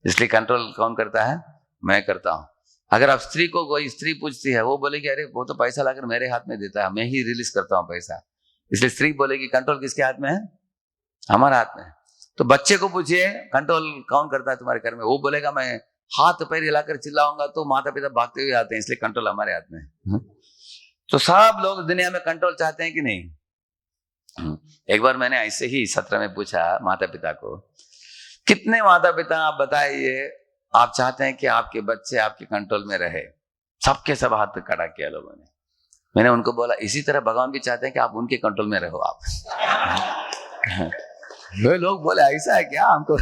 इसलिए कंट्रोल कौन करता है? मैं करता हूं। अगर आप स्त्री को, कोई स्त्री पूछती है, वो बोलेगी अरे वो तो पैसा लाकर मेरे हाथ में देता है, मैं ही रिलीज करता हूं पैसा। इसलिए स्त्री बोलेगी कंट्रोल किसके हाथ में है? हमारे हाथ में है। तो बच्चे को पूछिए कंट्रोल कौन करता है तुम्हारे घर में, वो बोलेगा मैं हाथ पैर हिलाकर चिल्लाऊंगा तो माता पिता भागते हुए आते हैं, इसलिए कंट्रोल हमारे हाथ में है। तो सब लोग दुनिया में कंट्रोल चाहते हैं कि नहीं? एक बार मैंने ऐसे ही सत्र में पूछा माता पिता को, कितने माता पिता आप बताइए आप चाहते हैं कि आपके बच्चे आपके कंट्रोल में रहे? सबके सब हाथ खड़ा किया लोगों ने। मैंने उनको बोला इसी तरह भगवान भी चाहते हैं कि आप उनके कंट्रोल में रहो आप। वे लोग बोले ऐसा है क्या? हमको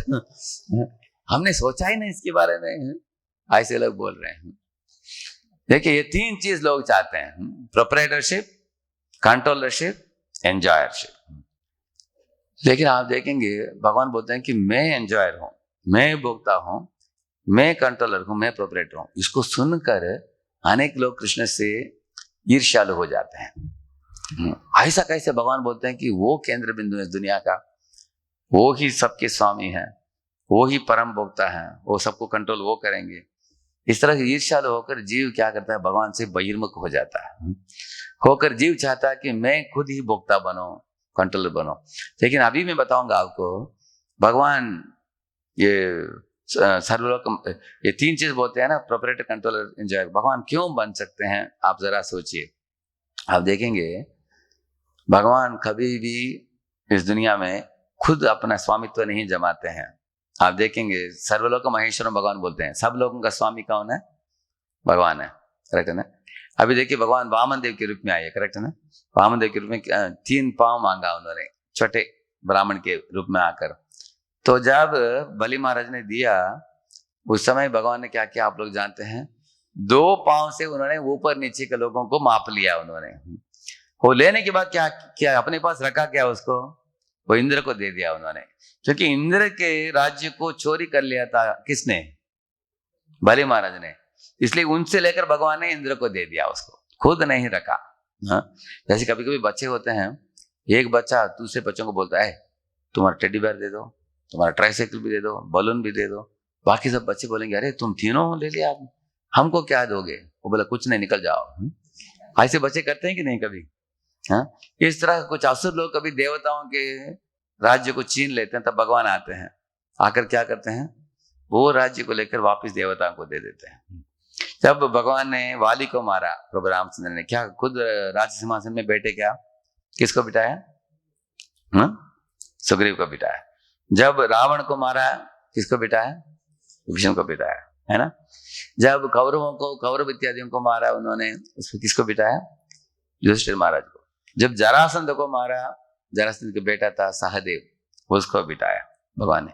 हमने सोचा ही नहीं इसके बारे में, ऐसे लोग बोल रहे हैं। देखिए ये 3 चीज लोग चाहते हैं, प्रोप्राइटरशिप, कंट्रोलरशिप, एंजॉयरशिप। लेकिन आप देखेंगे भगवान बोलते हैं कि मैं एंजॉयर हूं, मैं भोक्ता हूं, मैं कंट्रोलर हूं, मैं प्रोप्राइटर हूं। इसको सुनकर अनेक लोग कृष्ण से ईर्ष्यालु हो जाते हैं। ऐसा कैसे? भगवान बोलते हैं कि वो केंद्र बिंदु है दुनिया का, वो ही सबके स्वामी है, वो ही परम भोक्ता है, वो सबको कंट्रोल वो करेंगे। इस तरह से ईर्ष्यालु होकर जीव क्या करता है, भगवान से बहिर्मुख हो जाता है। होकर जीव चाहता है कि मैं खुद ही भोक्ता बनो, कंट्रोलर बनो। लेकिन अभी मैं बताऊंगा आपको, भगवान ये सर्वलोक, ये 3 चीज बोलते हैं ना, प्रोप्राइटर, कंट्रोलर, एंजॉयर, भगवान क्यों बन सकते हैं? आप जरा सोचिए। आप देखेंगे भगवान कभी भी इस दुनिया में खुद अपना स्वामित्व नहीं जमाते हैं। आप देखेंगे सर्वलोक महेश्वरम भगवान बोलते हैं, सब लोगों का स्वामी कौन है? भगवान है। करेक्ट है ना? अभी देखिए भगवान वामन देव के रूप में आए, करेक्ट है ना? वामन देव के रूप में 3 पांव मांगा उन्होंने, छोटे ब्राह्मण के रूप में आकर। तो जब बलि महाराज ने दिया, उस समय भगवान ने क्या किया आप लोग जानते हैं? 2 पांव से उन्होंने ऊपर नीचे के लोगों को माप लिया उन्होंने। वो लेने के बाद क्या किया, अपने पास रखा क्या उसको? वो इंद्र को दे दिया उन्होंने, क्योंकि इंद्र के राज्य को चोरी कर लिया था किसने? बलि महाराज ने। इसलिए उनसे लेकर भगवान ने इंद्र को दे दिया, उसको खुद नहीं रखा। जैसे कभी कभी बच्चे होते हैं, एक बच्चा दूसरे बच्चों को बोलता है तुम्हारा टेडी बेयर दे दो, तुम्हारा ट्राइसाइकिल भी दे दो, बलून भी दे दो। बाकी सब बच्चे बोलेंगे अरे तुम तीनों ले लिया, हमको क्या दोगे? वो बोला कुछ नहीं, निकल जाओ। ऐसे बच्चे करते हैं कि नहीं कभी? इस तरह कुछ असुर लोग कभी देवताओं के राज्य को छीन लेते हैं, तब भगवान आते हैं, आकर क्या करते हैं, वो राज्य को लेकर वापस देवताओं को दे देते हैं। जब भगवान ने वाली को मारा, प्रभु रामचंद्र ने क्या खुद राज्य सिंहासन में बैठे क्या किसको बिठाया? सुग्रीव को बिठाया। जब रावण को मारा किसको बिठाया? विभीषण को बिठाया, है ना? जब कौरवों को, कौरव इत्यादियों को मारा उन्होंने, उसको किसको बिठाया? युधिष्ठिर महाराज को। जब जरासंध को मारा, जरासंध का बेटा था सहदेव, उसको बिठाया भगवान ने।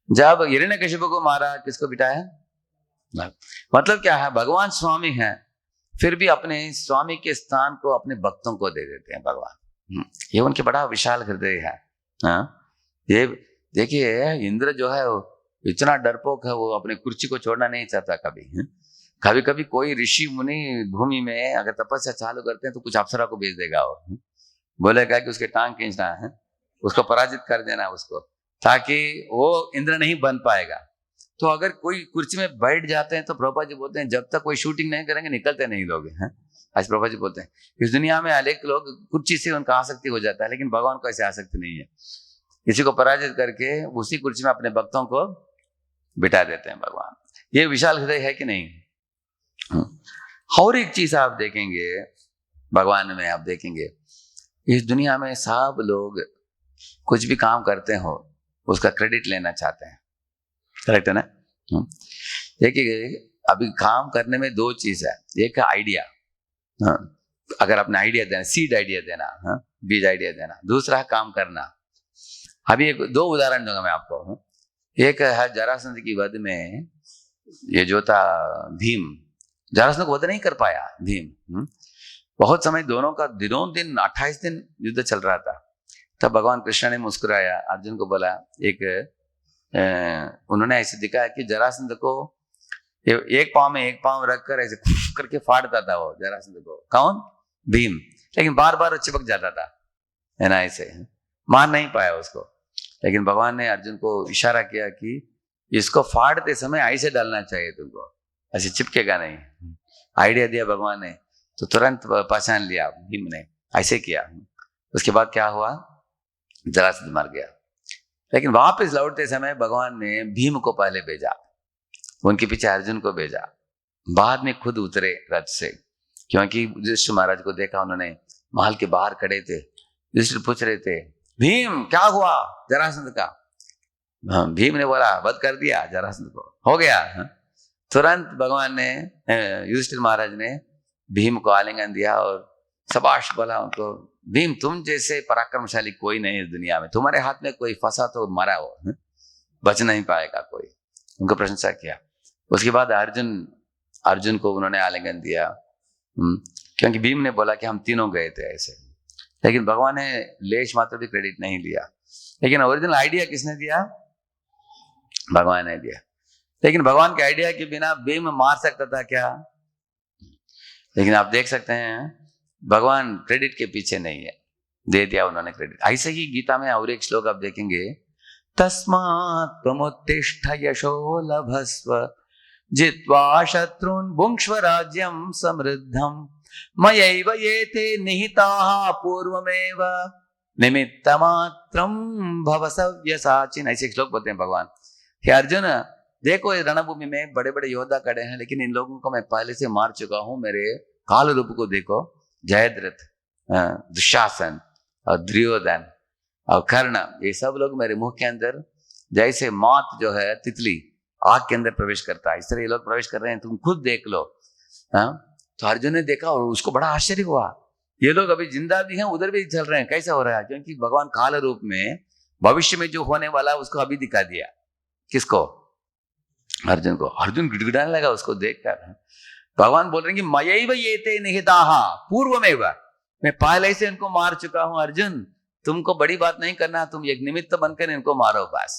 जब हिरण्यकशिपु को मारा, किसको बिठाया? मतलब क्या है, भगवान स्वामी है, फिर भी अपने स्वामी के स्थान को अपने भक्तों को दे देते हैं भगवान। ये उनके बड़ा विशाल हृदय है। हाँ, ये देखिए, इंद्र जो है वो इतना डरपोक है, वो अपने कुर्सी को छोड़ना नहीं चाहता कभी। कभी कभी कोई ऋषि मुनि भूमि में अगर तपस्या चालू करते हैं तो कुछ अप्सरा को भेज देगा, वो बोलेगा कि उसके टांग खींचना है, उसको पराजित कर देना उसको, ताकि वो इंद्र नहीं बन पाएगा। तो अगर कोई कुर्सी में बैठ जाते हैं तो प्रभुपाद जी बोलते हैं जब तक कोई शूटिंग नहीं करेंगे निकलते नहीं लोग हैं। आज प्रभुपाद जी बोलते हैं इस दुनिया में अनेक लोग कुर्सी से उनका आसक्ति हो जाता है, लेकिन भगवान को ऐसे आसक्ति नहीं है। किसी को पराजित करके उसी कुर्सी में अपने भक्तों को बिठा देते हैं भगवान। ये विशाल हृदय है कि नहीं? और एक चीज आप देखेंगे भगवान में, आप देखेंगे इस दुनिया में सब लोग कुछ भी काम करते हो उसका क्रेडिट लेना चाहते हैं, करेक्ट है ना? देखिए, अभी काम करने में दो चीज है, एक है आइडिया। अगर अपना आइडिया देना, सीड आइडिया देना, बीज आइडिया देना, दूसरा है काम करना। अभी एक दो उदाहरण दूंगा मैं आपको। एक है जरासंध की वध में, ये जो था भीम, जरासंध को वध नहीं कर पाया भीम। बहुत समय दोनों का दिनों दिन 28 दिन युद्ध चल रहा था। तब भगवान कृष्ण ने मुस्कुराया, अर्जुन को बोला, उन्होंने ऐसे दिखाया कि जरासंध को एक पांव रखकर ऐसे करके फाड़ता था वो जरासंध को। कौन? भीम। लेकिन बार बार चिपक जाता था, है ना, ऐसे मार नहीं पाया उसको। लेकिन भगवान ने अर्जुन को इशारा किया कि इसको फाड़ते समय ऐसे डालना चाहिए तुमको, ऐसे चिपकेगा नहीं। आइडिया दिया भगवान ने, तो तुरंत पहचान लिया भीम ने, ऐसे किया। उसके बाद क्या हुआ? जरासंध मर गया। लेकिन वापस लौटते समय भगवान ने भीम को पहले भेजा, उनके पीछे अर्जुन को भेजा, बाद में खुद उतरे रथ से, क्योंकि युधिष्ठिर महाराज को देखा उन्होंने, महल के बाहर खड़े थे। युधिष्ठिर पूछ रहे थे, भीम क्या हुआ जरासंध का? भीम ने बोला, वध कर दिया जरासंध को, हो गया। तुरंत भगवान ने, युधिष्ठिर महाराज ने भीम को आलिंगन दिया और शाबाश बोला उनको, भीम तुम जैसे पराक्रमशाली कोई नहीं इस दुनिया में, तुम्हारे हाथ में कोई फंसा तो मरा हो, बच नहीं पाएगा कोई। उनको प्रशंसा किया। उसके बाद अर्जुन को उन्होंने आलिंगन दिया, क्योंकि भीम ने बोला कि हम तीनों गए थे ऐसे। लेकिन भगवान ने लेश मात्र भी क्रेडिट नहीं लिया। लेकिन ओरिजिनल आइडिया किसने दिया? भगवान ने दिया। लेकिन भगवान के आइडिया के बिना भीम मार सकता था क्या? लेकिन आप देख सकते हैं भगवान क्रेडिट के पीछे नहीं है, दे दिया उन्होंने क्रेडिट। ऐसे ही गीता में और एक श्लोक आप देखेंगे, तस्मात् त्वमुत्तिष्ठ यशो लभस्व जित्वा शत्रून् भुङ्क्ष्व राज्यं समृद्धं मयैव एते निहिताः पूर्वमेव निमित्तमात्रं भव सव्यसाचिन्। ऐसे श्लोक बोलते हैं भगवान। हे अर्जुन, देखो इस रणभूमि में बड़े बड़े योद्धा खड़े हैं, लेकिन इन लोगों को मैं पहले से मार चुका हूं। मेरे काल रूप को देखो, जयद्रथ, दुशासन और दुर्योधन और कर्ण, ये सब लोग मेरे मुंह के अंदर जैसे मौत जो है तितली आग के अंदर प्रवेश करता है, इस तरह ये लोग प्रवेश कर रहे हैं, तुम खुद देख लो। तो अर्जुन ने देखा और उसको बड़ा आश्चर्य हुआ, ये लोग अभी जिंदा भी हैं, उधर भी चल रहे हैं, कैसे हो रहा है? क्योंकि भगवान काल रूप में भविष्य में जो होने वाला उसको अभी दिखा दिया। किसको? अर्जुन को। अर्जुन गिड़गिड़ाने लगा उसको देखकर। भगवान बोल रहे हैं कि मयैव एते निहिताः पूर्वमेव, मैं पहले से इनको मार चुका हूं। अर्जुन, तुमको बड़ी बात नहीं करना, तुम एक निमित्त बनकर इनको मारो बस।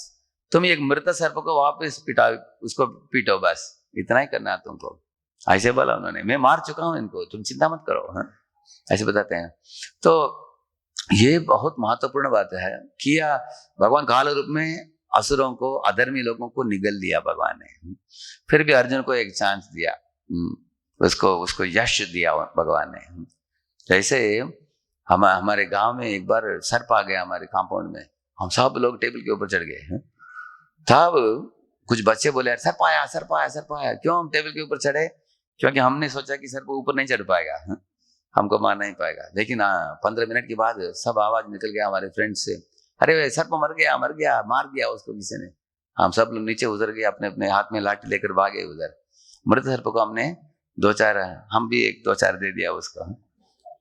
तुम एक मृत सर्प को वापस पिटाओ, उसको पीटो बस, इतना ही करना है तुमको। ऐसे बोला उन्होंने, मैं मार चुका हूं इनको, तुम चिंता मत करो। ऐसे बताते हैं। तो ये बहुत महत्वपूर्ण बात है कि भगवान काल रूप में असुरों को, अधर्मी लोगों को निगल दिया भगवान ने। फिर भी अर्जुन को एक चांस दिया, उसको यश दिया भगवान ने। जैसे हमारे गांव में एक बार सर्प आ गया हमारे कंपाउंड में, हम सब लोग टेबल के ऊपर चढ़ गए। तब कुछ बच्चे बोले, सर्प आया सर्प आया सर्प आया। क्यों हम टेबल के ऊपर चढ़े? क्योंकि हमने सोचा कि सर्प ऊपर नहीं चढ़ पाएगा, हमको मार नहीं पाएगा। लेकिन 15 मिनट के बाद सब आवाज निकल गया हमारे फ्रेंड से, अरे सर्प मर गया मार दिया उसको किसी ने। हम सब लोग नीचे उतर गए, अपने अपने हाथ में लाठी लेकर भागे उधर। मृत सर्प को हमने 2-4, हम भी 1-2-4 दे दिया उसको।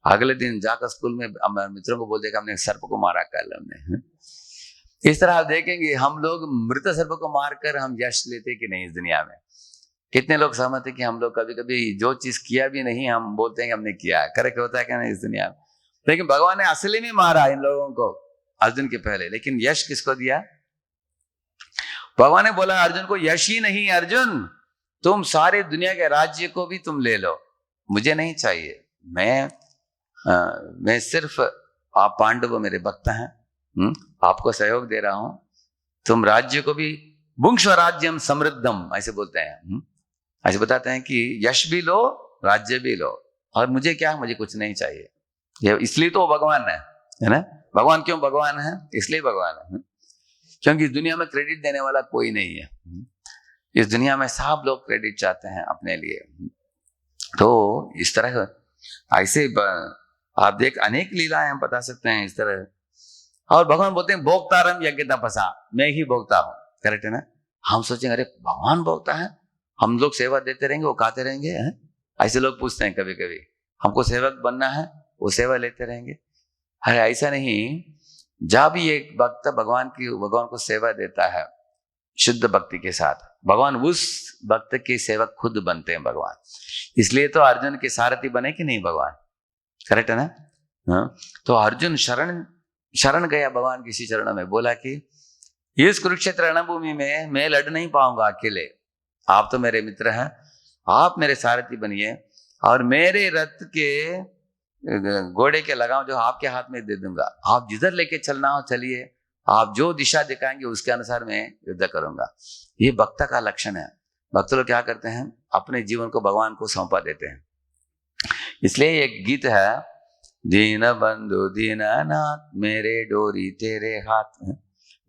अगले दिन जाकर स्कूल में मित्रों को बोल देगा हमने सर्प को मारा कल हमने। इस तरह आप देखेंगे हम लोग मृत सर्प को मारकर हम यश लेते कि नहीं इस दुनिया में। कितने लोग सहमत है कि हम लोग कभी कभी जो चीज किया भी नहीं हम बोलते हैं कि हमने किया है। करेक्ट होता है क्या नहीं इस दुनिया में? लेकिन भगवान ने असली में मारा इन लोगों को अर्जुन के पहले, लेकिन यश किसको दिया? भगवान ने बोला अर्जुन को यश ही नहीं, अर्जुन तुम सारे दुनिया के राज्य को भी तुम ले लो, मुझे नहीं चाहिए। मैं सिर्फ, आप पांडव मेरे भक्त हैं, आपको सहयोग दे रहा हूं, तुम राज्य को भी, भुंक्ष राज्यम समृद्धम ऐसे बोलते हैं, ऐसे बताते हैं कि यश भी लो राज्य भी लो, और मुझे क्या, मुझे कुछ नहीं चाहिए। ये इसलिए तो भगवान है ना। भगवान क्यों भगवान है? इसलिए भगवान है क्योंकि इस दुनिया में क्रेडिट देने वाला कोई नहीं है। इस दुनिया में सब लोग क्रेडिट चाहते हैं अपने लिए। तो इस तरह ऐसे आप देख अनेक लीलाएं हम बता सकते हैं इस तरह। और भगवान बोलते हैं भोक्तारम यज्ञ तपसा, मैं ही भोगता हूं। करेक्ट है ना? हम सोचेंगे अरे भगवान भोगता है, हम लोग सेवा देते रहेंगे वो खाते रहेंगे, ऐसे लोग पूछते हैं कभी कभी। हमको सेवक बनना है, वो सेवा लेते रहेंगे। अरे ऐसा नहीं। जब भी एक भक्त भगवान को सेवा देता है शुद्ध भक्ति के साथ, भगवान उस भक्त के सेवक खुद बनते हैं भगवान। इसलिए तो अर्जुन के सारथी बने कि नहीं भगवान? करेक्ट है ना? तो अर्जुन शरण गया भगवान किसी चरणों में, बोला कि इस कुरुक्षेत्र रणभूमि में मैं लड़ नहीं पाऊंगा अकेले, आप तो मेरे मित्र हैं, आप मेरे सारथी बनिए और मेरे रथ के घोड़े के लगाम जो आपके हाथ में दे दूंगा, आप जिधर लेके चलना हो चलिए, आप जो दिशा दिखाएंगे उसके अनुसार मैं युद्ध करूंगा। ये भक्त का लक्षण है। भक्त लोग क्या करते हैं? अपने जीवन को भगवान को सौंपा देते हैं। इसलिए एक गीत है, दीन बंधु दीनानाथ मेरे डोरी तेरे हाथ में।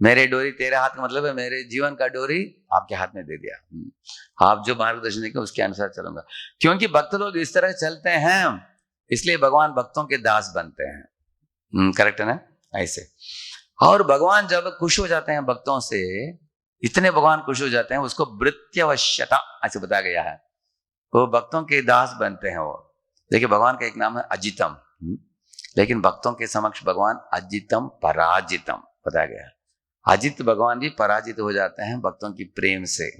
मेरे डोरी तेरे हाथ का मतलब है मेरे जीवन का डोरी आपके हाथ में दे दिया, आप जो मार्गदर्शन देंगे उसके अनुसार चलूंगा। क्योंकि भक्त लोग इस तरह चलते हैं, इसलिए भगवान भक्तों के दास बनते हैं। करेक्ट है ना? ऐसे। और भगवान जब खुश हो जाते हैं भक्तों से, इतने भगवान खुश हो जाते हैं, उसको भृत्यवश्यता ऐसे बताया गया है, वो भक्तों के दास बनते हैं। वो देखिए भगवान का एक नाम है अजितम, लेकिन भक्तों के समक्ष भगवान अजितम पराजितम बताया गया है। अजित भगवान भी पराजित हो जाते हैं भक्तों की प्रेम से।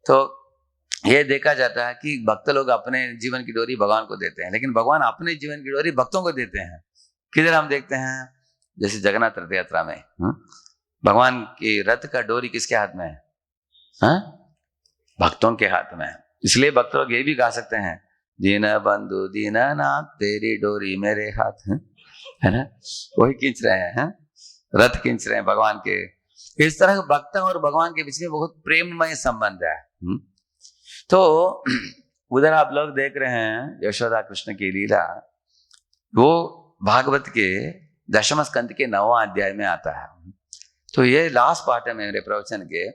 तो यह देखा जाता है कि भक्त लोग अपने जीवन की डोरी भगवान को देते हैं, लेकिन भगवान अपने जीवन की डोरी भक्तों को देते हैं। किधर हम देखते हैं? जैसे जगन्नाथ रथ यात्रा में भगवान की रथ का डोरी किसके हाथ में है? भक्तों के हाथ में है। इसलिए भक्त लोग ये भी गा सकते हैं, दीन बंधु दीनानाथ तेरी डोरी मेरे हाथ है ना। वही खींच रहे हैं, रथ खींच रहे हैं भगवान के। इस तरह भक्त और भगवान के बीच में बहुत प्रेममय संबंध है। तो उधर आप लोग देख रहे हैं यशोदा कृष्ण की लीला, वो भागवत के दशम स्कंद के 9वां अध्याय में आता है। तो ये लास्ट पार्ट है मेरे प्रवचन के।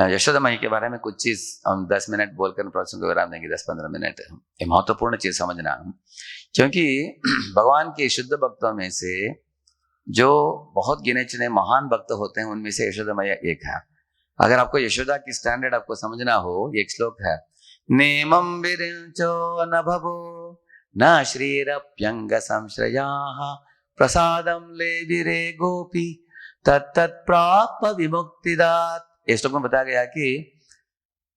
यशोदा माई के बारे में कुछ चीज हम 10 मिनट बोलकर प्रवचन को विराम देंगे, 10-15 मिनट। ये महत्वपूर्ण चीज समझना, क्योंकि भगवान के शुद्ध भक्तों में से जो बहुत गिने चुने महान भक्त होते हैं उनमें से यशोदा मैया एक है। अगर आपको यशोदा की स्टैंडर्ड आपको समझना हो, एक श्लोक है, नेमं विरिंचो न भवो न श्रीरप्यंग संश्रयाः प्रसादम ले विरे गोपी तत्तत् प्राप्त विमुक्तिदात। इस श्लोक में बताया गया कि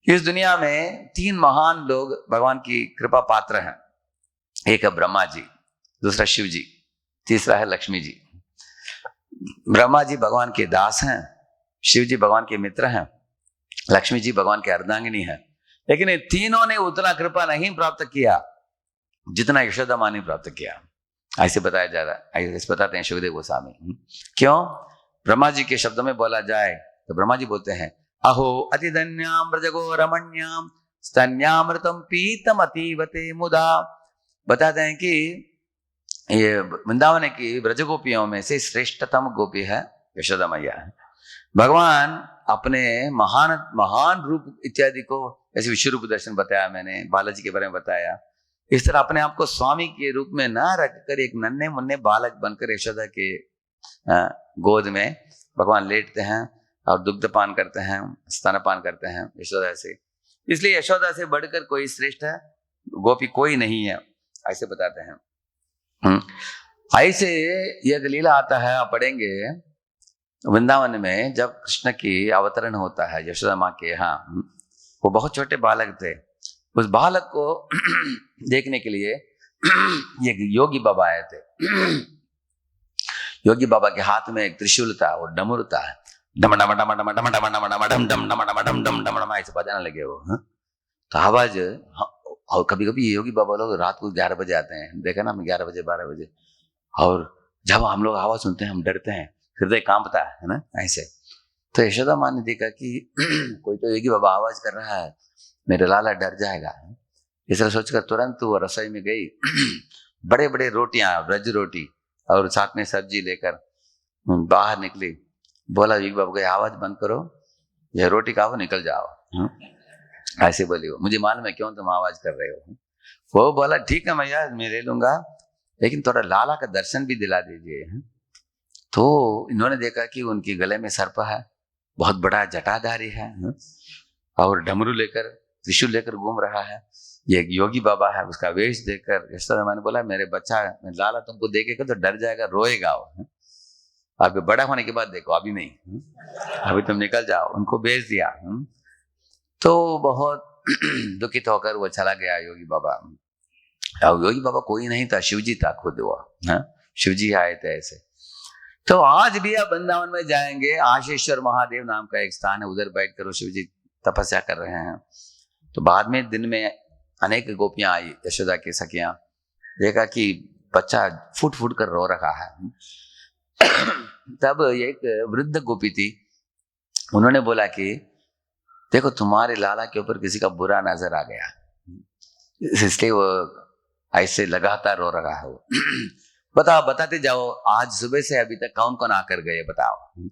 इस दुनिया में 3 महान लोग भगवान की कृपा पात्र हैं। एक है ब्रह्मा जी, दूसरा शिव जी, तीसरा है लक्ष्मी जी। ब्रह्मा जी भगवान के दास हैं, शिव जी भगवान के मित्र हैं, लक्ष्मी जी भगवान के अर्धांगिनी हैं। लेकिन इन तीनों ने उतना कृपा नहीं प्राप्त किया जितना यशोदा माँ ने प्राप्त किया। ऐसे बताया जा रहा है, ऐसे बताते हैं सुखदेव गोस्वामी। क्यों? ब्रह्मा जी के शब्दों में बोला जाए तो ब्रह्मा जी बोलते हैं, अहो अतिधन्याम व्रजगो रमण्याम स्तन्यामृतम पीतम अतीवते मुदा। बताते हैं कि ये वृंदावन की ब्रज गोपियों में से श्रेष्ठतम गोपी है यशोदा मैया है। भगवान अपने महान रूप इत्यादि को, ऐसे विश्व रूप दर्शन बताया मैंने, बालाजी के बारे में बताया, इस तरह अपने आप को स्वामी के रूप में ना रखकर एक नन्हे मुन्ने बालक बनकर यशोदा के गोद में भगवान लेटते हैं और दुग्धपान करते हैं, स्तनपान करते हैं यशोदा से। इसलिए यशोदा से बढ़कर कोई श्रेष्ठ है गोपी कोई नहीं है, ऐसे बताते हैं। ऐसे एक लीला आता है, आप पढ़ेंगे वृंदावन में जब कृष्ण की अवतरण होता है यशोदा माँ के यहाँ। वो बहुत छोटे बालक थे। उस बालक को देखने के लिए एक योगी बाबा आए थे। योगी बाबा के हाथ में एक त्रिशूल था और डमरू था। डम डम डम डम डम डम डम डम डम डम डम डम डम डम डम ऐसे बजाने लगे वो। तो आवाज, और कभी कभी योगी बाबा लोग रात को 11 बजे आते हैं, देखा ना, 11 बजे 12 बजे, और जब हम लोग आवाज सुनते हैं हम डरते हैं, हृदय कांपता है ना ऐसे। तो यशोदा माँ ने देखा कि कोई तो योगी बाबा आवाज कर रहा है, मेरे लाला डर जाएगा। ऐसा सोचकर तुरंत वो रसोई में गई, बड़े बड़े रोटियां, ब्रज रोटी और साथ में सब्जी लेकर बाहर निकली। बोला योगी बाबा को, आवाज बंद करो, यह रोटी खाओ, निकल जाओ। ऐसे बोली वो, मुझे मालूम है क्यों तुम आवाज कर रहे हो। वो बोला ठीक है मैया, मैं ले लूंगा, लेकिन थोड़ा लाला का दर्शन भी दिला दीजिए। तो इन्होंने देखा कि उनके गले में सर्प है, बहुत बड़ा जटाधारी है, और डमरू लेकर त्रिशूल लेकर घूम रहा है। ये एक योगी बाबा है, उसका वेश देखकर यशोदा माँ ने बोला, मेरे बच्चा लाला तुमको देखेगा तो डर जाएगा, रोएगा वो। आप बड़ा होने के बाद देखो, अभी नहीं, अभी तुम निकल जाओ। उनको भेज दिया। तो बहुत दुखित होकर वो चला गया योगी बाबा। और योगी बाबा कोई नहीं था, शिवजी था खुद वो। शिवजी आए थे ऐसे। तो आज भी आप वृंदावन में जाएंगे, आशीश्वर महादेव नाम का एक स्थान है, उधर बैठकर वो शिवजी तपस्या कर रहे हैं। तो बाद में दिन में अनेक गोपियां आई, यशोदा की सखियां, देखा कि बच्चा फुट फुट कर रो रहा है। तब एक वृद्ध गोपी थी, उन्होंने बोला कि देखो तुम्हारे लाला के ऊपर किसी का बुरा नजर आ गया, इसलिए वो ऐसे लगातार रो रहा है। वो बताओ, बताते जाओ, आज सुबह से अभी तक कौन कौन आकर गए बताओ।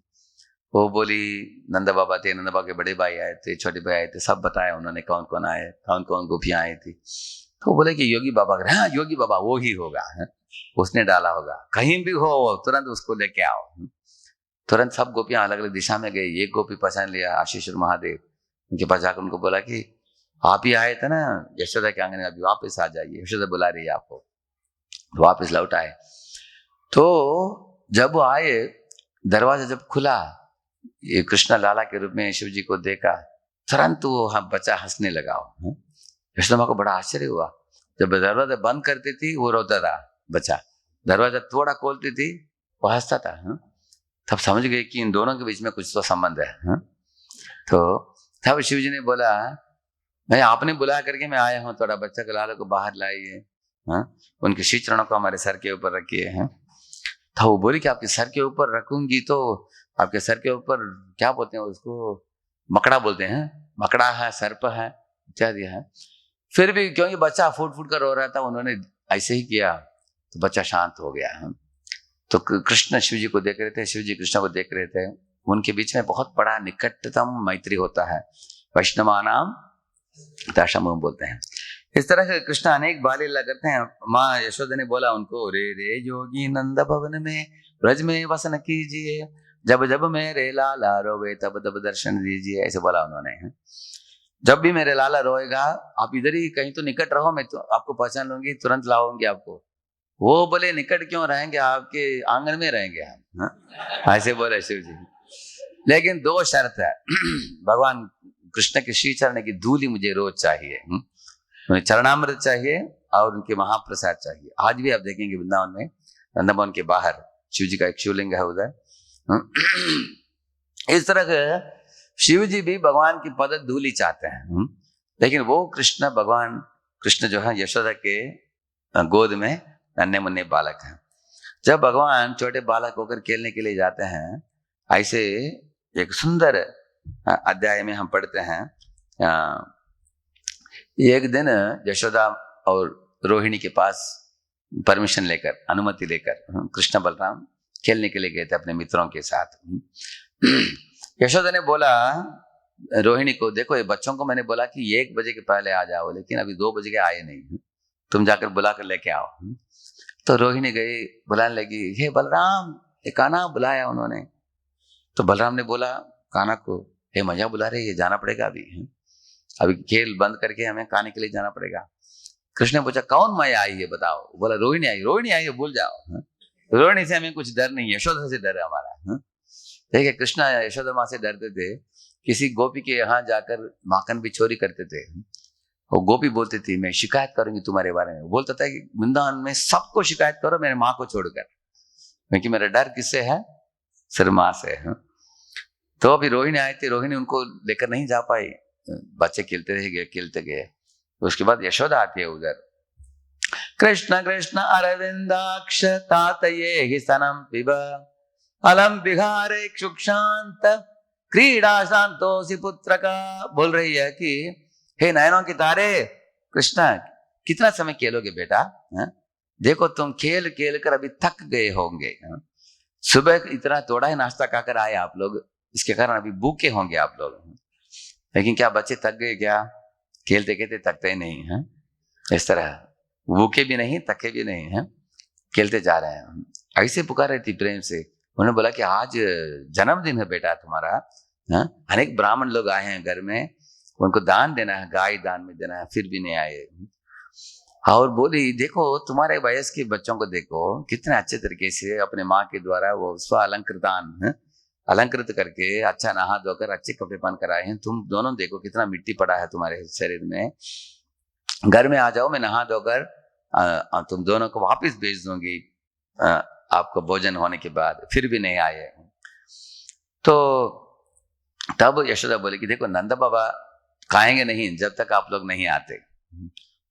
वो बोली नंदा बाबा थे, नंदा बाबा के बड़े भाई आए थे, छोटे भाई आए थे, सब बताया उन्होंने कौन कौन आए, कौन कौन गोपियां आई थी। तो बोले कि योगी बाबा, हाँ योगी बाबा वो ही होगा, उसने डाला होगा, कहीं भी हो तुरंत उसको लेके आओ। तुरंत सब गोपियां अलग अलग दिशा में गई। एक गोपी पहचान लिया आशीश्वर महादेव, उनके पास जाकर उनको बोला कि आप ही आए थे ना यशोदा के आंगन में, अभी वापस आ जाइए, यशोदा बुला रही है आपको। वापस लौट आए। तो जब आए, दरवाजा जब खुला, ये कृष्ण लाला के रूप में शिव जी को देखा, तुरंत वो बच्चा हंसने लगा। यशोदा माँ को बड़ा आश्चर्य हुआ। जब दरवाजा बंद करती थी वो रोता था बच्चा, दरवाजा थोड़ा खोलती थी वो हंसता था। तब समझ गए कि इन दोनों के बीच में कुछ तो संबंध है। तो तब शिव जी ने बोला, मैं आपने बुला करके मैं आया हूँ, थोड़ा बच्चा के लाला को बाहर लाइए, उनके श्री चरणों को हमारे सर के ऊपर रखिए। तो वो बोली कि आपके सर के ऊपर रखूंगी तो आपके सर के ऊपर क्या बोलते हैं उसको, मकड़ा बोलते हैं, मकड़ा है, सर्प है, इत्यादि है। फिर भी क्योंकि बच्चा फूट फूट कर रो रहा था, उन्होंने ऐसे ही किया तो बच्चा शांत हो गया। तो कृष्ण शिव जी को देख रहे थे, शिव जी कृष्ण को देख रहे थे, उनके बीच में बहुत बड़ा निकटतम मैत्री होता है, वैष्णवा नाम दाशम बोलते हैं। इस तरह से कृष्ण अनेक बाल लीला करते हैं। माँ यशोदा ने बोला उनको, रे रे जोगी नंद भवन में ब्रज में वसन कीजिए, जब जब मेरे लाला रोवे तब तब दर्शन दीजिए, ऐसे बोला उन्होंने। जब भी मेरे लाला रोएगा आप इधर ही कहीं तो निकट रहो, मैं तो आपको पहचान लूंगी, तुरंत लाऊंगी आपको। वो बोले निकट क्यों रहेंगे, आपके आंगन में रहेंगे हम, ऐसे बोले शिव जी। लेकिन दो शर्त है, भगवान कृष्ण के श्री चरण की धूली मुझे रोज चाहिए, चरणामृत चाहिए और उनके महाप्रसाद चाहिए। आज भी आप देखेंगे वृंदावन में वृंदावन के बाहर शिव जी का एक शिवलिंग है उधर। इस तरह के शिव जी भी भगवान की पद धूली चाहते हैं। लेकिन वो कृष्ण, भगवान कृष्ण जो है यशोदा के गोद में नन्हे मुन्ने बालक हैं। जब भगवान छोटे बालक होकर खेलने के लिए जाते हैं, ऐसे एक सुंदर अध्याय में हम पढ़ते हैं, एक दिन यशोदा और रोहिणी के पास परमिशन लेकर, अनुमति लेकर कृष्ण बलराम खेलने के लिए गए थे अपने मित्रों के साथ। यशोदा ने बोला रोहिणी को, देखो ये बच्चों को मैंने बोला कि 1 बजे के पहले आ जाओ, लेकिन अभी 2 बजे के आए नहीं, तुम जाकर बुला कर लेके आओ। तो रोहिणी गई, बुलाने लगी, हे बलराम, ये कान्हा बुलाया उन्होंने। तो बलराम ने बोला कान्हा को, हे मजा बुला रहे, ये जाना पड़ेगा अभी खेल बंद करके हमें खाने के लिए जाना पड़ेगा। कृष्ण ने पूछा कौन माया आई है बताओ, बोला रोहिणी आई। रोहिणी आई है भूल जाओ, रोहिणी से हमें कुछ डर नहीं है, यशोदा से डर है हमारा। देखिए कृष्णा यशोदा माँ से डरते थे, किसी गोपी के यहाँ जाकर माखन भी चोरी करते थे। वो गोपी बोलती थी मैं शिकायत करूंगी तुम्हारे बारे में। वो बोलता था कि वृंदावन में सबको शिकायत करो मेरे माँ को छोड़कर, क्योंकि मेरा डर किससे है, सिर्फ माँ से है। तो अभी रोहिणी आई थी, रोहिणी उनको लेकर नहीं जा पाई, बच्चे खेलते रह गए, खेलते गए। उसके बाद यशोदा आती है उधर, कृष्ण कृष्ण अरविंदाक्ष तातये हि स्तनम पिब अलम बिहारे क्षुक्षांत क्रीडा शांतोसी पुत्र का। बोल रही है कि हे नयनों के तारे, कृष्णा कितना समय खेलोगे बेटा, देखो तुम खेल खेल कर अभी थक गए होंगे, सुबह इतना थोड़ा ही नाश्ता खाकर आए आप लोग, इसके कारण अभी भूखे होंगे आप लोग। लेकिन क्या बच्चे थक गए क्या, खेलते खेलते थकते ही नहीं है, इस तरह भूखे भी नहीं थके भी नहीं है, खेलते जा रहे हैं। ऐसे पुकार रही थी प्रेम से। उन्होंने बोला कि आज जन्मदिन है बेटा तुम्हारा, अनेक ब्राह्मण लोग आए हैं घर में, उनको दान देना है, गाय दान में देना है, फिर भी नहीं आए। और बोली देखो तुम्हारे वयस के बच्चों को देखो कितने अच्छे तरीके से अपने माँ के द्वारा वो स्व अलंकृतान अलंकृत करके अच्छा नहा धोकर अच्छे कपड़े पहन कर आए हैं। तुम दोनों देखो कितना मिट्टी पड़ा है तुम्हारे शरीर में, घर में आ जाओ, मैं नहा धोकर तुम दोनों को वापस भेज दूंगी आपको भोजन होने के बाद। फिर भी नहीं आए। तो तब यशोदा बोले कि देखो नंद बाबा खाएंगे नहीं जब तक आप लोग नहीं आते।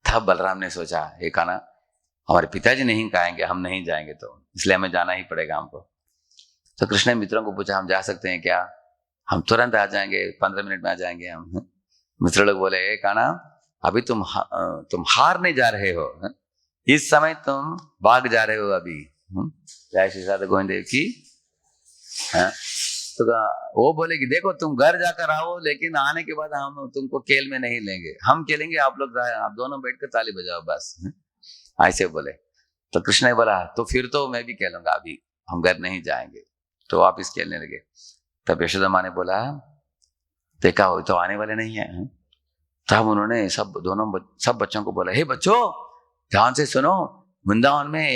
तब बलराम ने सोचा ये खाना हमारे पिताजी नहीं खाएंगे, हम नहीं जाएंगे तो इसलिए हमें जाना ही पड़ेगा हमको। तो कृष्ण ने मित्रों को पूछा हम जा सकते हैं क्या, हम तुरंत आ जाएंगे, 15 मिनट में आ जाएंगे हम। मित्र लोग बोले काना अभी तुम हारने जा रहे हो, इस समय तुम भाग जा रहे हो अभी। जय श्री राधा गोविंद देव की। तो वो बोले कि देखो तुम घर जाकर आओ, लेकिन आने के बाद हम तुमको खेल में नहीं लेंगे, हम खेलेंगे, आप लोग आप दोनों बैठकर ताली बजाओ बस, ऐसे बोले। तो कृष्ण ने बोला तो फिर तो मैं भी खेलूंगा, अभी हम घर नहीं जाएंगे। तो वापिस खेलने लगे। तब यशोदा माँ ने बोला देखा हो तो आने वाले नहीं है। तब उन्होंने सब बच्चों को बोला हे बच्चों ध्यान से सुनो, वृंदावन में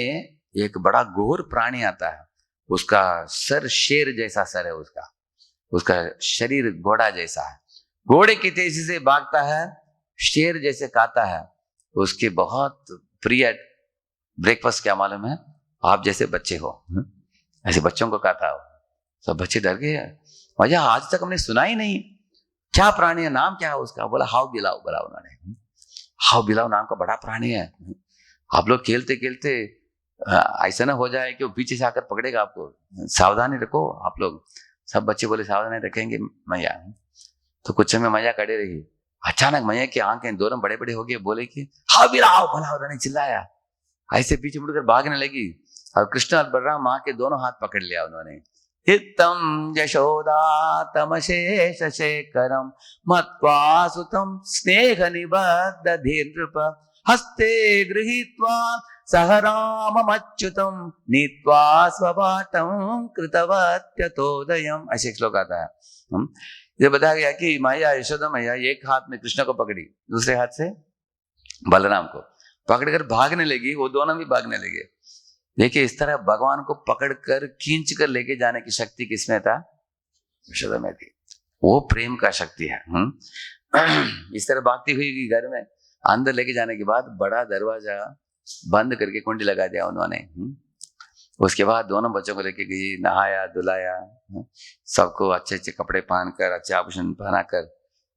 एक बड़ा घोर प्राणी आता है, उसका सर शेर जैसा सर है, उसका शरीर घोड़ा जैसा है, घोड़े की तेजी से भागता है, शेर जैसे खाता है। उसके बहुत प्रिय ब्रेकफास्ट क्या मालूम है, आप जैसे बच्चे हो, ऐसे बच्चों को खाता हो। सब बच्चे डर गए, भैया आज तक हमने सुना ही नहीं, क्या प्राणी है, नाम क्या है उसका। बोला हाउ बिलाव, बोला उन्होंने। हाउ बिलाव नाम का बड़ा प्राणी है, आप लोग खेलते खेलते ऐसा ना हो जाए कि वो पीछे से आकर पकड़ेगा आपको, सावधानी रखो आप लोग। सब बच्चे बोले सावधानी रखेंगे मैया। तो कुछ समय मैया खड़े रही, अचानक मैया की आंखें दोनों बड़े बड़े हो गए, बोले कि हाउ बिलाव, बोला उन्होंने चिल्लाया, ऐसे पीछे मुड़कर भागने लगी। और कृष्ण और बलराम माँ के दोनों हाथ पकड़ लिया उन्होंने। हितम यशोदा तमशेष शेखरम मत्वा सुतम स्नेह निबद्ध धीर्नृप हस्ते गृहीत्वा सह राममच्युतम नीत्वा स्वभाटम कृतवत्यतोदयम, ऐसे श्लोक आता है। ये बताया गया कि मैया यशोदा मैया एक हाथ में कृष्ण को पकड़ी, दूसरे हाथ से बलराम को पकड़कर भागने लगी, वो दोनों भी भागने लगे। देखिए इस तरह भगवान को पकड़कर खींच कर लेके जाने की शक्ति किसमें था, यशोदा में थी। वो प्रेम का शक्ति है। इस तरह भागती हुई घर में अंदर लेके जाने के बाद बड़ा दरवाजा बंद करके कुंडी लगा दिया उन्होंने। उसके बाद दोनों बच्चों को लेके गई, नहाया धुलाया, सबको अच्छे अच्छे कपड़े पहनकर अच्छे आभूषण पहनाकर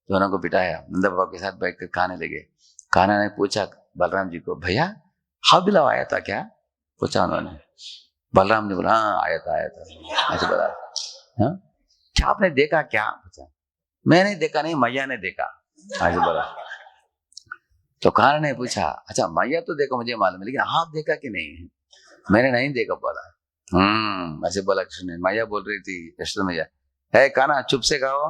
दोनों को बिठाया, नंद बाबा के साथ बैठकर खाने लगे। कान्हा ने पूछा बलराम जी को, भैया हाउ बिलाव आया था क्या, पूछा उन्होंने। बलराम ने बोला हाँ आया था ऐसे बोला। हाँ क्या आपने देखा क्या, पूछा। मैंने देखा नहीं, मैया ने देखा, ऐसे बोला। तो कान्हा ने पूछा अच्छा मैया तो देखो मुझे मालूम है, लेकिन आप देखा कि नहीं। मैंने नहीं देखा, बोला। ऐसे बोला कृष्ण ने। मैया बोल रही थी यशोदा मैया, है कान्हा चुप से कहो,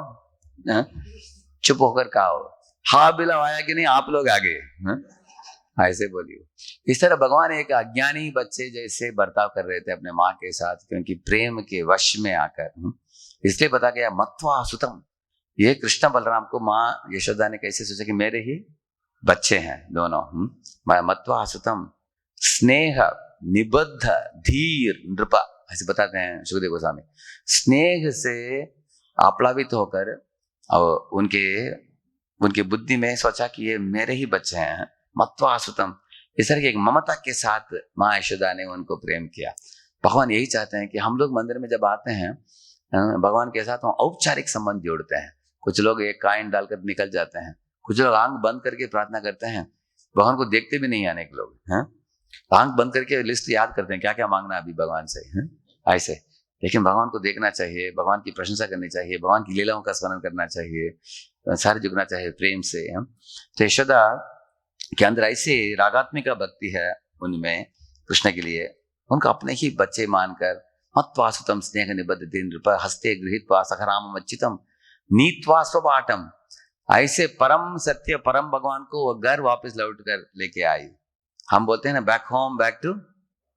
चुप होकर कहो, हाँ बिलाव आया कि नहीं, आप लोग आगे, ऐसे बोलिए। इस तरह भगवान एक अज्ञानी बच्चे जैसे बर्ताव कर रहे थे अपने माँ के साथ, क्योंकि प्रेम के वश में आकर। इसलिए बता गया मत्वा सुतम, ये कृष्ण बलराम को माँ यशोदा ने कैसे सोचा कि मेरे ही बच्चे हैं दोनों। मत्वा सुतम स्नेह निबद्ध धीर नृपा, ऐसे बताते हैं सुखदेव गोस्वामी। स्नेह से आप्लावित होकर और उनके बुद्धि में सोचा कि ये मेरे ही बच्चे हैं। मत्वा सुतम, इस तरह की एक ममता के साथ माँ यशोदा ने उनको प्रेम किया। भगवान यही चाहते हैं कि हम लोग मंदिर में जब आते हैं भगवान के साथ हम औपचारिक संबंध जोड़ते हैं। कुछ लोग एक काइन डालकर निकल जाते हैं, कुछ लोग आंख बंद करके प्रार्थना करते हैं, भगवान को देखते भी नहीं अनेक लोग हैं, आंख बंद करके लिस्ट याद करते हैं क्या क्या मांगना अभी भगवान से है ऐसे। लेकिन भगवान को देखना चाहिए, भगवान की प्रशंसा करनी चाहिए, भगवान की लीलाओं का स्मरण करना चाहिए, सारे जुगना चाहिए प्रेम से। तो यशोदा के अंदर ऐसे रागात्मिका भक्ति है उनमें कृष्ण के लिए, उनको अपने ही बच्चे मानकर मत्वासुतम स्नेह निबद्ध नृप हस्ते गृहीत्वा सखराम मच्चितम नीत्वा स्वपाठम, ऐसे परम सत्य परम भगवान को वो घर वापस लौट कर लेके आई। हम बोलते हैं ना back home back to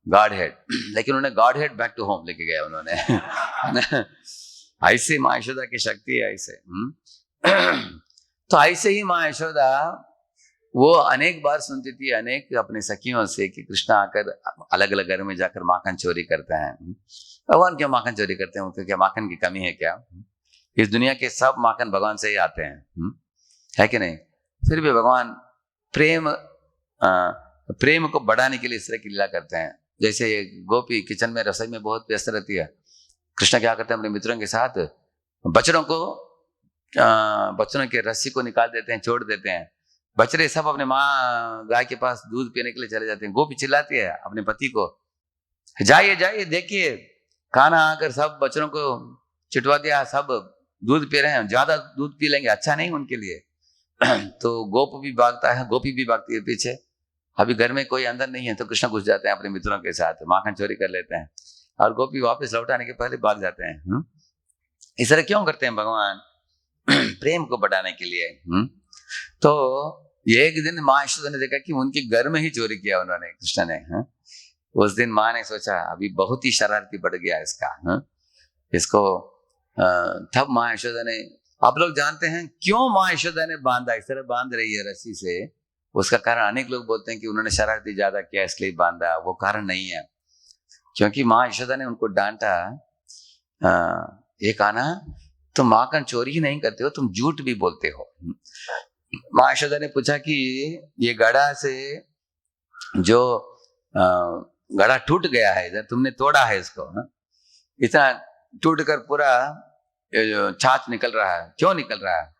Godhead, लेकिन उन्होंने Godhead back to home लेके गया उन्होंने। ऐसे माँ यशोदा की शक्ति है ऐसे। तो ऐसे ही माँ यशोदा वो अनेक बार सुनती थी अनेक अपने सखियों से कि कृष्ण आकर अलग अलग घर में जाकर माखन चोरी करते हैं। भगवान क्यों माखन चोरी करते हैं? उनके क्या माखन की कमी है क्या? इस दुनिया के सब माखन भगवान से ही आते हैं, है कि नहीं? फिर भी भगवान प्रेम को बढ़ाने के लिए इस तरह की लीला करते हैं। जैसे गोपी किचन में रसोई में बहुत व्यस्त रहती है, कृष्ण क्या करते हैं अपने मित्रों के साथ बच्चों के रस्सी को निकाल देते हैं, छोड़ देते हैं। बछड़े सब अपने माँ गाय के पास दूध पीने के लिए चले जाते हैं। गोपी चिल्लाती है अपने पति को, जाइए जाइए देखिए, खाना आकर सब बच्चों को चिटवा दिया, सब दूध पी रहे हैं, ज्यादा दूध पी लेंगे अच्छा नहीं उनके लिए। तो गोपी भी भागती है पीछे। अभी घर में कोई अंदर नहीं है तो कृष्ण घुस जाते हैं अपने मित्रों के साथ, माखन चोरी कर लेते हैं और गोपी वापस लौट आने के पहले भाग जाते हैं। इस तरह क्यों करते हैं भगवान? प्रेम को बढ़ाने के लिए। तो एक दिन माँ यशोदा ने देखा कि उनके घर में ही चोरी किया उन्होंने, कृष्ण ने। उस दिन माँ ने सोचा अभी बहुत ही शरारती बढ़ गया इसको। तब माँ यशोदा ने, आप लोग जानते हैं क्यों माँ यशोदा ने बांधा, इस तरह बांध रही है रस्सी से? उसका कारण अनेक लोग बोलते हैं कि उन्होंने शरारती ज्यादा किया इसलिए बांधा, वो कारण नहीं है। क्योंकि माँ यशोदा ने उनको डांटा, एक आना तुम माखन चोरी ही नहीं करते हो, तुम झूठ भी बोलते हो। माँ यशोदा ने पूछा कि ये गड़ा से जो गड़ा टूट गया है इधर, तुमने तोड़ा है इसको, इतना टूट कर पूरा छाछ निकल रहा है, क्यों निकल रहा है?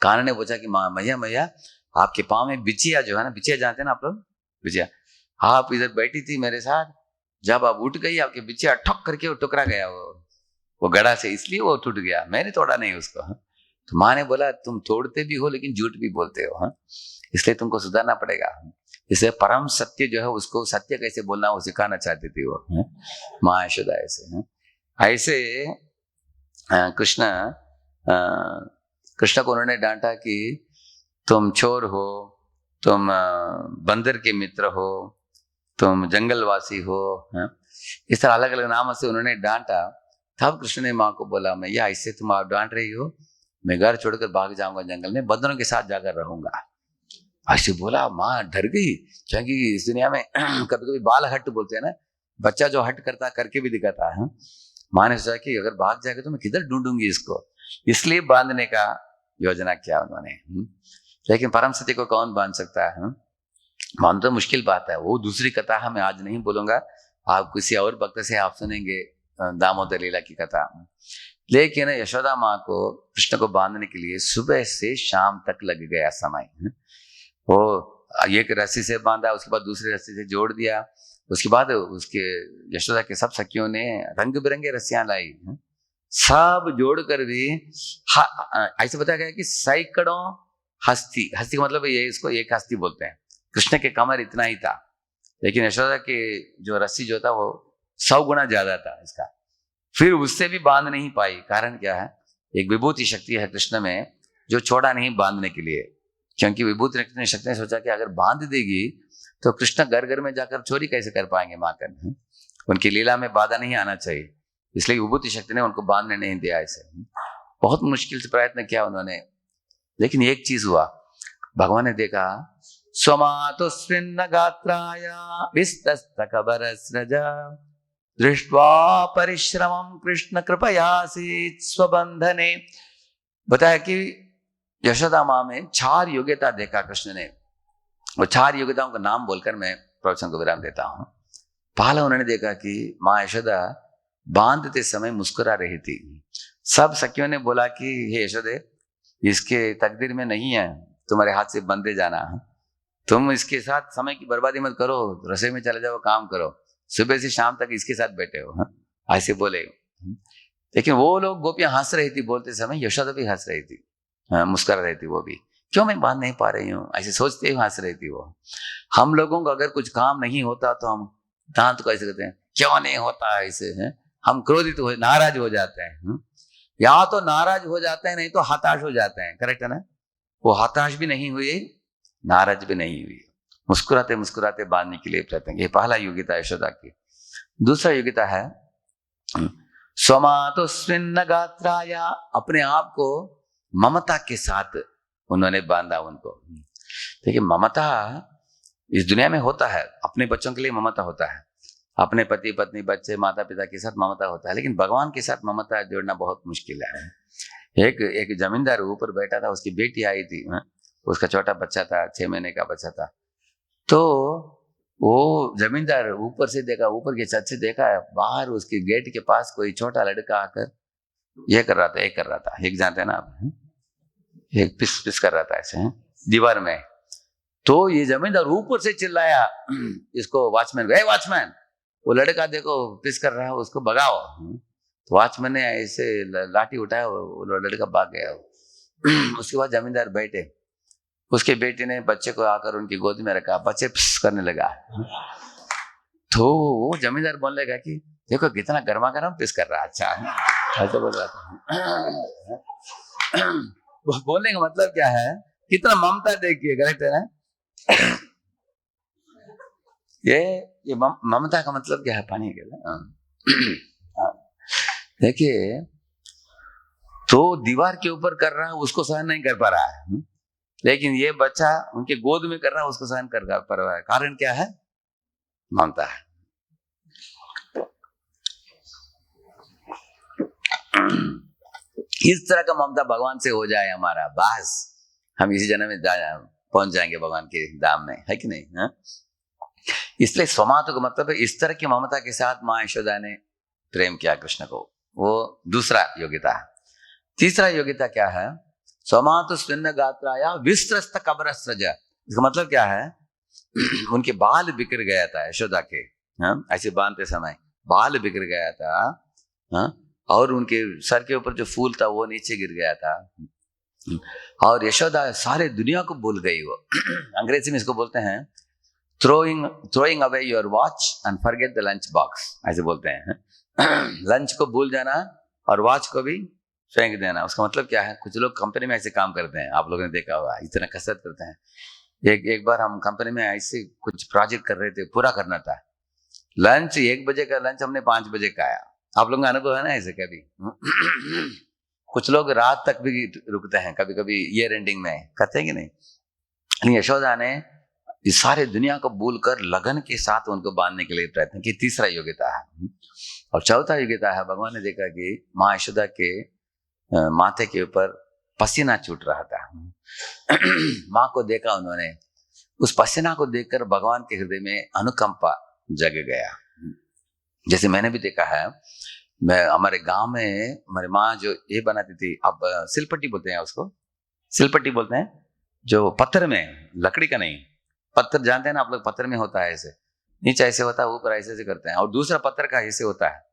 कान्हा ने पूछा कि मैया आपके पाँव में बिछिया जो है ना, बिछिया जानते हैं ना आप लोग, बिछिया, आप इधर बैठी थी मेरे साथ, जब आप उठ गई आपके बिछिया ठक करके वो टुकरा गया वो गड़ा से, इसलिए वो टूट गया, मैंने तोड़ा नहीं उसको। तो माँ ने बोला तुम तोड़ते भी हो लेकिन झूठ भी बोलते हो, इसलिए तुमको सुधारना पड़ेगा। इसलिए परम सत्य जो है उसको सत्य कैसे बोलना वो सिखाना चाहती थी वो माँ यशोदा। ऐसे कृष्ण को उन्होंने डांटा कि तुम चोर हो, तुम बंदर के मित्र हो, तुम जंगलवासी हो, इस तरह अलग अलग नामों से उन्होंने डांटा। तब कृष्ण ने माँ को बोला मैया ऐसे तुम आप डांट रही हो, मैं घर छोड़कर भाग जाऊंगा जंगल में, बंदरों के साथ जाकर रहूंगा। ऐसे बोला, माँ डर गई, क्योंकि इस दुनिया में कभी कभी बाल हट बोलते हैं ना, बच्चा जो हट करता करके भी दिखाता है। माँ ने सोचा कि अगर भाग जाएगा तो मैं किधर ढूंढूंगी इसको, इसलिए बांधने का योजना किया उन्होंने। लेकिन परम सत्य को कौन बांध सकता है? बांधना तो मुश्किल बात है, वो दूसरी कथा मैं आज नहीं बोलूंगा, आप किसी और वक्त से आप सुनेंगे दामोदर लीला की कथा। लेकिन यशोदा माँ को कृष्ण को बांधने के लिए सुबह से शाम तक लग गया समय। वो एक रस्सी से बांधा, उसके बाद दूसरी रस्सी से जोड़ दिया, उसके बाद उसके यशोदा के सब सखियों ने रंग बिरंगे रस्सियां लाई, सब जोड़कर भी ऐसे बताया गया कि सैकड़ों हस्ती का मतलब ये, इसको एक हस्ती बोलते हैं। कृष्ण के कमर इतना ही था, लेकिन यशोदा के जो रस्सी जो था वो 100 गुना ज्यादा था इसका। फिर उससे भी बांध नहीं पाई, कारण क्या है? एक विभूति शक्ति है कृष्ण में जो छोड़ा नहीं बांधने के लिए, क्योंकि विभूति शक्ति ने सोचा कि अगर बांध देगी तो कृष्ण घर घर में जाकर चोरी कैसे कर पाएंगे माखन, उनकी लीला में बाधा नहीं आना चाहिए, इसलिए विभूति शक्ति ने उनको बांधने नहीं दिया। ऐसे बहुत मुश्किल से प्रयत्न किया उन्होंने, लेकिन एक चीज हुआ, भगवान ने देखा स्वमातु स्विन्न गात्राया विस्तस्तकबरस्रजा दृष्ट्वा परिश्रमं कृष्ण कृपयासीत् स्वबंधने। बताया कि यशोदा माँ में 4 योग्यता देखा कृष्ण ने। वो 4 योग्यताओं का नाम बोलकर मैं प्रवचन को विराम देता हूं। पहला उन्होंने देखा कि माँ यशोदा बांधते समय मुस्कुरा रही थी। सब सखियों ने बोला कि हे यशोदे, इसके तकदीर में नहीं है तुम्हारे हाथ से बंधे जाना, तुम इसके साथ समय की बर्बादी मत करो, रसोई में चले जाओ, काम करो, सुबह से शाम तक इसके साथ बैठे हो, ऐसे बोले। लेकिन वो लोग गोपियां हंस रही थी बोलते समय, यशोदा भी हंस रही थी, मुस्कुरा रही थी वो भी, क्यों मैं बांध नहीं पा रही हूँ, ऐसे सोचते हुए हंस रही थी वो। हम लोगों को अगर कुछ काम नहीं होता तो हम दांत को ऐसे कहते हैं, क्यों नहीं होता ऐसे है, हम क्रोधित हो नाराज हो जाते हैं। या तो नाराज हो जाते हैं, नहीं तो हताश हो जाते हैं, करेक्ट है ना। वो हताश भी नहीं हुई, नाराज भी नहीं हुई, मुस्कुराते मुस्कुराते बांधने के लिए प्रयत्न। ये पहला योग्यता यशोदा की। दूसरा योग्यता है स्वमातु स्विन्न गात्राया, अपने आप को ममता के साथ उन्होंने बांधा उनको। देखिए ममता इस दुनिया में होता है, अपने बच्चों के लिए ममता होता है, अपने पति पत्नी बच्चे माता पिता के साथ ममता होता है, लेकिन भगवान के साथ ममता जोड़ना बहुत मुश्किल है। एक जमींदार ऊपर बैठा था, उसकी बेटी आई थी, उसका छोटा बच्चा था, 6 महीने का बच्चा था। तो वो जमींदार ऊपर से देखा, ऊपर के छत से देखा, बाहर उसके गेट के पास कोई छोटा लड़का आकर ये कर रहा था, एक कर रहा था, एक जानते हैं ना आप, एक पिस पिस कर रहा था ऐसे दीवार में। तो ये जमींदार ऊपर से चिल्लाया इसको, वॉचमैन, ए वॉचमैन, वो लड़का देखो पिस कर रहा है, उसको भगाओ। तो वॉचमैन ने ऐसे लाठी उठाया, वो लड़का भाग गया। उसके बाद जमींदार बैठे, उसके बेटे ने बच्चे को आकर उनकी गोद में रखा, बच्चे पिस करने लगा। तो वो जमींदार बोलने लगा कि देखो कितना गर्मा गर्म पिस कर रहा है, अच्छा ऐसा बोल रहा था। बोलने का मतलब क्या है, कितना ममता देखिए, करेक्ट है ना। ये ममता का मतलब क्या है, पानी के देखिए, तो दीवार के ऊपर कर रहा है, उसको सहन नहीं कर पा रहा है, लेकिन ये बच्चा उनके गोद में कर रहा है, उसको सहन कर पा रहा है। कारण क्या है, ममता है। इस तरह का ममता भगवान से हो जाए हमारा, बस हम इसी जन्म में पहुंच जाएंगे भगवान के धाम में, है कि नहीं, है? इसलिए स्वमातु का मतलब है इस तरह की ममता के साथ माँ यशोदा ने प्रेम किया कृष्ण को, वो दूसरा योग्यता है। तीसरा योग्यता क्या है, स्वमातु स्विन्न गात्राया विस्तृत कबरस्रज। इसका मतलब क्या है, उनके बाल बिखर गया था यशोदा के, ऐसे बांधते समय बाल बिखर गया था, और उनके सर के ऊपर जो फूल था वो नीचे गिर गया था, और यशोदा सारे दुनिया को भूल गई वो। अंग्रेजी में इसको बोलते हैं throwing away your watch and forget the lunch box, ऐसे बोलते हैं। लंच को भूल जाना और वॉच को भी फेंक देना। उसका मतलब क्या है, कुछ लोग कंपनी में ऐसे काम करते हैं, आप लोगों ने देखा होगा, इतना कसरत करते हैं। एक बार हम कंपनी में ऐसे कुछ प्रोजेक्ट कर रहे थे, पूरा करना था। लंच 1 बजे का लंच हमने 5 बजे का आया। आप लोगों का अनुभव है ना ऐसे कभी? कुछ लोग रात तक भी रुकते हैं, कभी कभी ईयर एंडिंग में करते हैं कि नहीं। लेकिन यशोदा ने इस सारे दुनिया को भूलकर लगन के साथ उनको बांधने के लिए प्रयत्न की। तीसरा योग्यता है। और चौथा योग्यता है, भगवान ने देखा कि माँ यशोदा के माथे के ऊपर पसीना छूट रहा था। माँ को देखा उन्होंने, उस पसीना को देखकर भगवान के हृदय में अनुकंपा जग गया। जैसे मैंने भी देखा है, मैं हमारे गांव में हमारी माँ जो ये बनाती थी, अब सिलपट्टी बोलते हैं उसको, सिलपट्टी बोलते हैं, जो पत्थर में, लकड़ी का नहीं, पत्थर जानते हैं ना आप लोग, पत्थर में होता है ऐसे, नीचे ऐसे होता है, ऊपर ऐसे करते हैं, और दूसरा पत्थर का ऐसे होता है।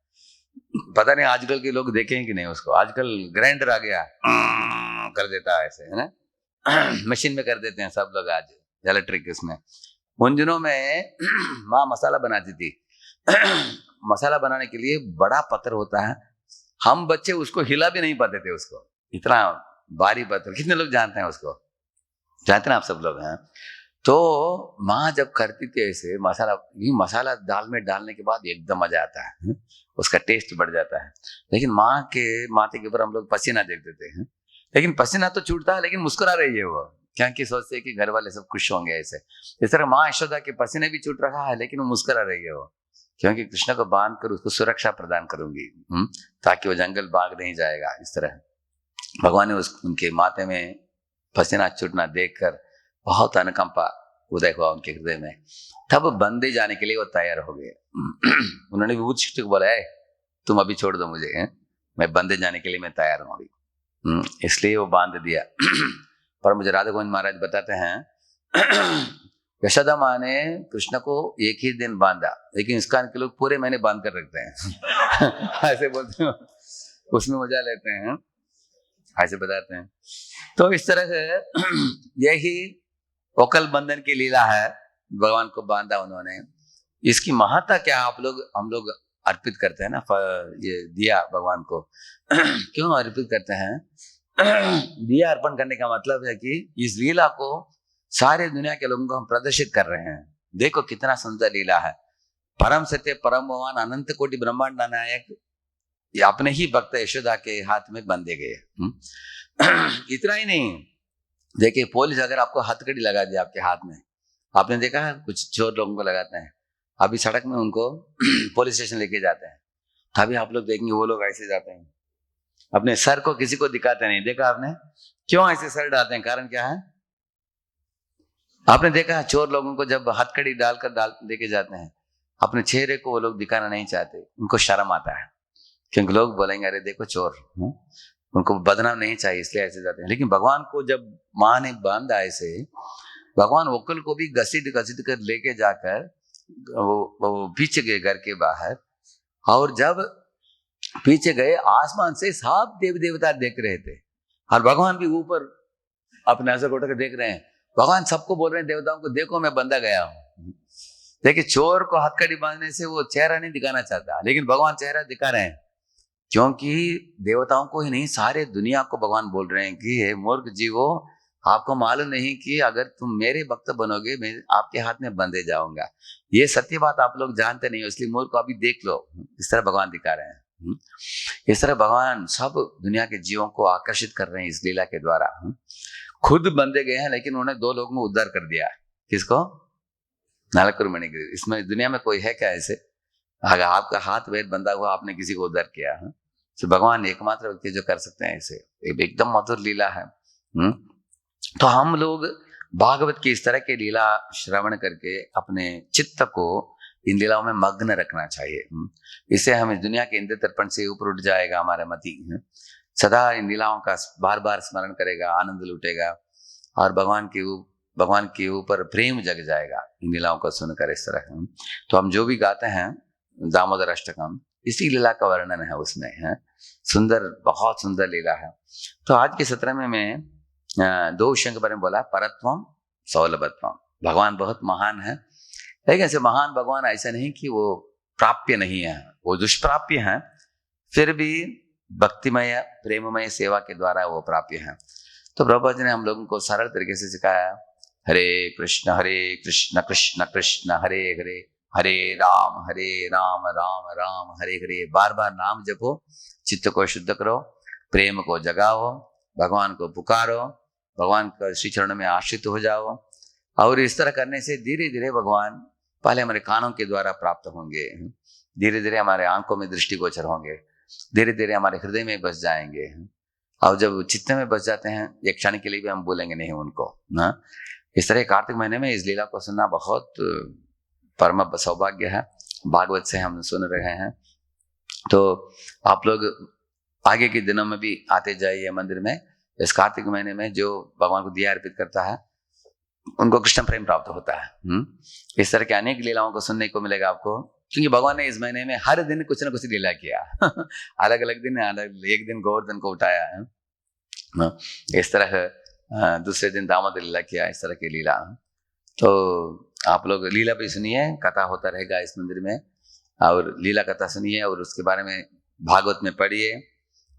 पता नहीं आजकल के लोग देखें कि नहीं उसको, आजकल ग्राइंडर आ गया, कर देता है ऐसे, है ना, मशीन में कर देते हैं सब लोग आज, इलेक्ट्रिक। इसमें उन दिनों में माँ मसाला बनाती थी। मसाला बनाने के लिए बड़ा पत्थर होता है, हम बच्चे उसको हिला भी नहीं पाते थे उसको, इतना भारी पत्थर। कितने लोग जानते हैं उसको, जानते हैं आप सब लोग हैं। तो माँ जब करती थी ऐसे मसाला, ये मसाला दाल में डालने के बाद एकदम मजा आता है, उसका टेस्ट बढ़ जाता है। लेकिन माँ के माथे के ऊपर हम लोग पसीना देखते थे, लेकिन पसीना तो छूटता है, लेकिन मुस्कुरा रही है वो, क्योंकि सोचते हैं कि घर वाले सब खुश होंगे ऐसे। इस तरह माँ यशोदा के पसीने भी छूट रहा है, लेकिन वो मुस्कुरा रही है वो, क्योंकि कृष्ण को बांध कर उसको सुरक्षा प्रदान करूंगी, ताकि वो जंगल भाग नहीं जाएगा। इस तरह भगवान ने उनके माथे में पसीना छूटना देखकर बहुत अनुकंपा उदय हुआ उनके हृदय में। तब बंदे जाने के लिए वो तैयार हो गए। उन्होंने विभूति को बोला, है तुम अभी छोड़ दो मुझे, मैं बंदे जाने के लिए मैं तैयार हूं अभी। इसलिए वो बांध दिया। पर मुझे राधा गोविंद महाराज बताते हैं यशोदा माँ ने कृष्ण को एक ही दिन बांधा, लेकिन इसका के लोग पूरे महीने बांध कर रखते हैं। ऐसे बोलते हैं, उसमें मजा लेते हैं, ऐसे बताते हैं। तो इस तरह से यही ओकल बंधन की लीला है, भगवान को बांधा उन्होंने। इसकी महत्ता क्या है, हम लोग अर्पित करते हैं ना, ये दिया भगवान को। क्यों अर्पित करते हैं? दिया अर्पण करने का मतलब है कि इस लीला को सारे दुनिया के लोगों को हम प्रदर्शित कर रहे हैं। देखो कितना सुंदर लीला है। परम सत्य परम भगवान अनंत कोटि ब्रह्मांड नायक ये अपने ही भक्त यशोदा के हाथ में बंधे गए। इतना ही नहीं, देखिए पुलिस अगर आपको हथकड़ी लगा दिया आपके हाथ में, आपने देखा है कुछ चोर लोगों को लगाते हैं, अभी सड़क में उनको पुलिस स्टेशन लेके जाते हैं, तभी आप लोग देखेंगे वो लोग ऐसे जाते हैं, अपने सर को किसी को दिखाते नहीं। देखा आपने क्यों ऐसे सर डालते हैं? कारण क्या है? आपने देखा चोर लोगों को जब हथकड़ी डाल लेके जाते हैं, अपने चेहरे को वो लोग दिखाना नहीं चाहते, उनको शर्म आता है, क्योंकि लोग बोलेंगे अरे देखो चोर, उनको बदनाम नहीं चाहिए, इसलिए ऐसे जाते हैं। लेकिन भगवान को जब माँ ने बांधा ऐसे, भगवान वक्ल को भी घसीट कर लेके जाकर वो पीछे गए घर के बाहर, और जब पीछे गए आसमान से सब देव देवता देख रहे थे, और भगवान भी ऊपर अपने नजर उठा कर देख रहे हैं। भगवान सबको बोल रहे हैं देवताओं को, देखो मैं बंधा गया हूं। देखिए चोर को हथकड़ी बांधने से वो चेहरा नहीं दिखाना चाहता, लेकिन भगवान चेहरा दिखा रहे हैं, क्योंकि देवताओं को ही नहीं सारे दुनिया को भगवान बोल रहे हैं कि हे मूर्ख जीवो, आपको मालूम नहीं कि अगर तुम मेरे भक्त बनोगे मैं आपके हाथ में बंधे जाऊंगा। ये सत्य बात आप लोग जानते नहीं हो, इसलिए मूर्ख को अभी देख लो। इस तरह भगवान दिखा रहे हैं। इस तरह भगवान सब दुनिया के जीवों को आकर्षित कर रहे हैं इस लीला के द्वारा। खुद बंधे गए हैं, लेकिन उन्होंने 2 लोगों को उद्धार कर दिया। किसको? नालकुर मणिगिरी। इसमें दुनिया में कोई है क्या ऐसे? अगर आपका हाथ वेद बंधा हुआ, आपने किसी को उद्धार किया है, तो भगवान एकमात्र व्यक्ति जो कर सकते हैं ऐसे। एकदम मधुर लीला है। तो हम लोग भागवत की इस तरह की लीला श्रवण करके अपने चित्त को इन लीलाओं में मग्न रखना चाहिए। इससे हम इस दुनिया के इंद्र तर्पण से ऊपर उठ जाएगा हमारा मति, सदा इन लीलाओं का बार बार स्मरण करेगा, आनंद लूटेगा, और भगवान के ऊपर प्रेम जग जाएगा इन लीलाओं को सुनकर। इस तरह तो हम जो भी गाते हैं दामोदर अष्टकम, इसी लीला का वर्णन है उसमें, है सुंदर, बहुत सुंदर लीला है। तो आज के सत्र में मैं 2 विषयों के बारे में बोला, परत्वम सौलभत्वम। भगवान बहुत महान है, लेकिन ऐसे महान भगवान ऐसा नहीं कि वो प्राप्य नहीं है, वो दुष्प्राप्य है, फिर भी भक्तिमय प्रेममय सेवा के द्वारा वो प्राप्य है। तो प्रभुपाद जी ने हम लोगों को सरल तरीके से सिखाया, हरे कृष्ण कृष्ण कृष्ण हरे हरे, हरे राम राम राम हरे हरे। बार बार नाम जपो, चित्त को शुद्ध करो, प्रेम को जगाओ, भगवान को पुकारो, भगवान का श्री चरण में आश्रित हो जाओ। और इस तरह करने से धीरे धीरे भगवान पहले हमारे कानों के द्वारा प्राप्त होंगे, धीरे धीरे हमारे आंखों में दृष्टिगोचर होंगे, धीरे धीरे हमारे हृदय में बस जाएंगे, और जब चित्त में बस जाते हैं एक क्षण के लिए भी हम भूलेंगे नहीं उनको ना। इस तरह कार्तिक महीने में इस लीला को सुनना बहुत परम सौभाग्य है। भागवत से हम सुन रहे हैं, तो आप लोग आगे के दिनों में भी आते जाइए मंदिर में। इस कार्तिक महीने में जो भगवान को दिया अर्पित करता है उनको कृष्ण प्रेम प्राप्त होता है। इस तरह के अनेक लीलाओं को सुनने को मिलेगा आपको, क्योंकि भगवान ने इस महीने में हर दिन कुछ न कुछ लीला किया। अलग अलग दिन, एक दिन गोवर्धन को उठाया है, इस तरह दूसरे दिन दामोदर लीला किया, इस तरह की लीला। तो आप लोग लीला भी सुनिए, कथा होता रहेगा इस मंदिर में, और लीला कथा सुनिए और उसके बारे में भागवत में पढ़िए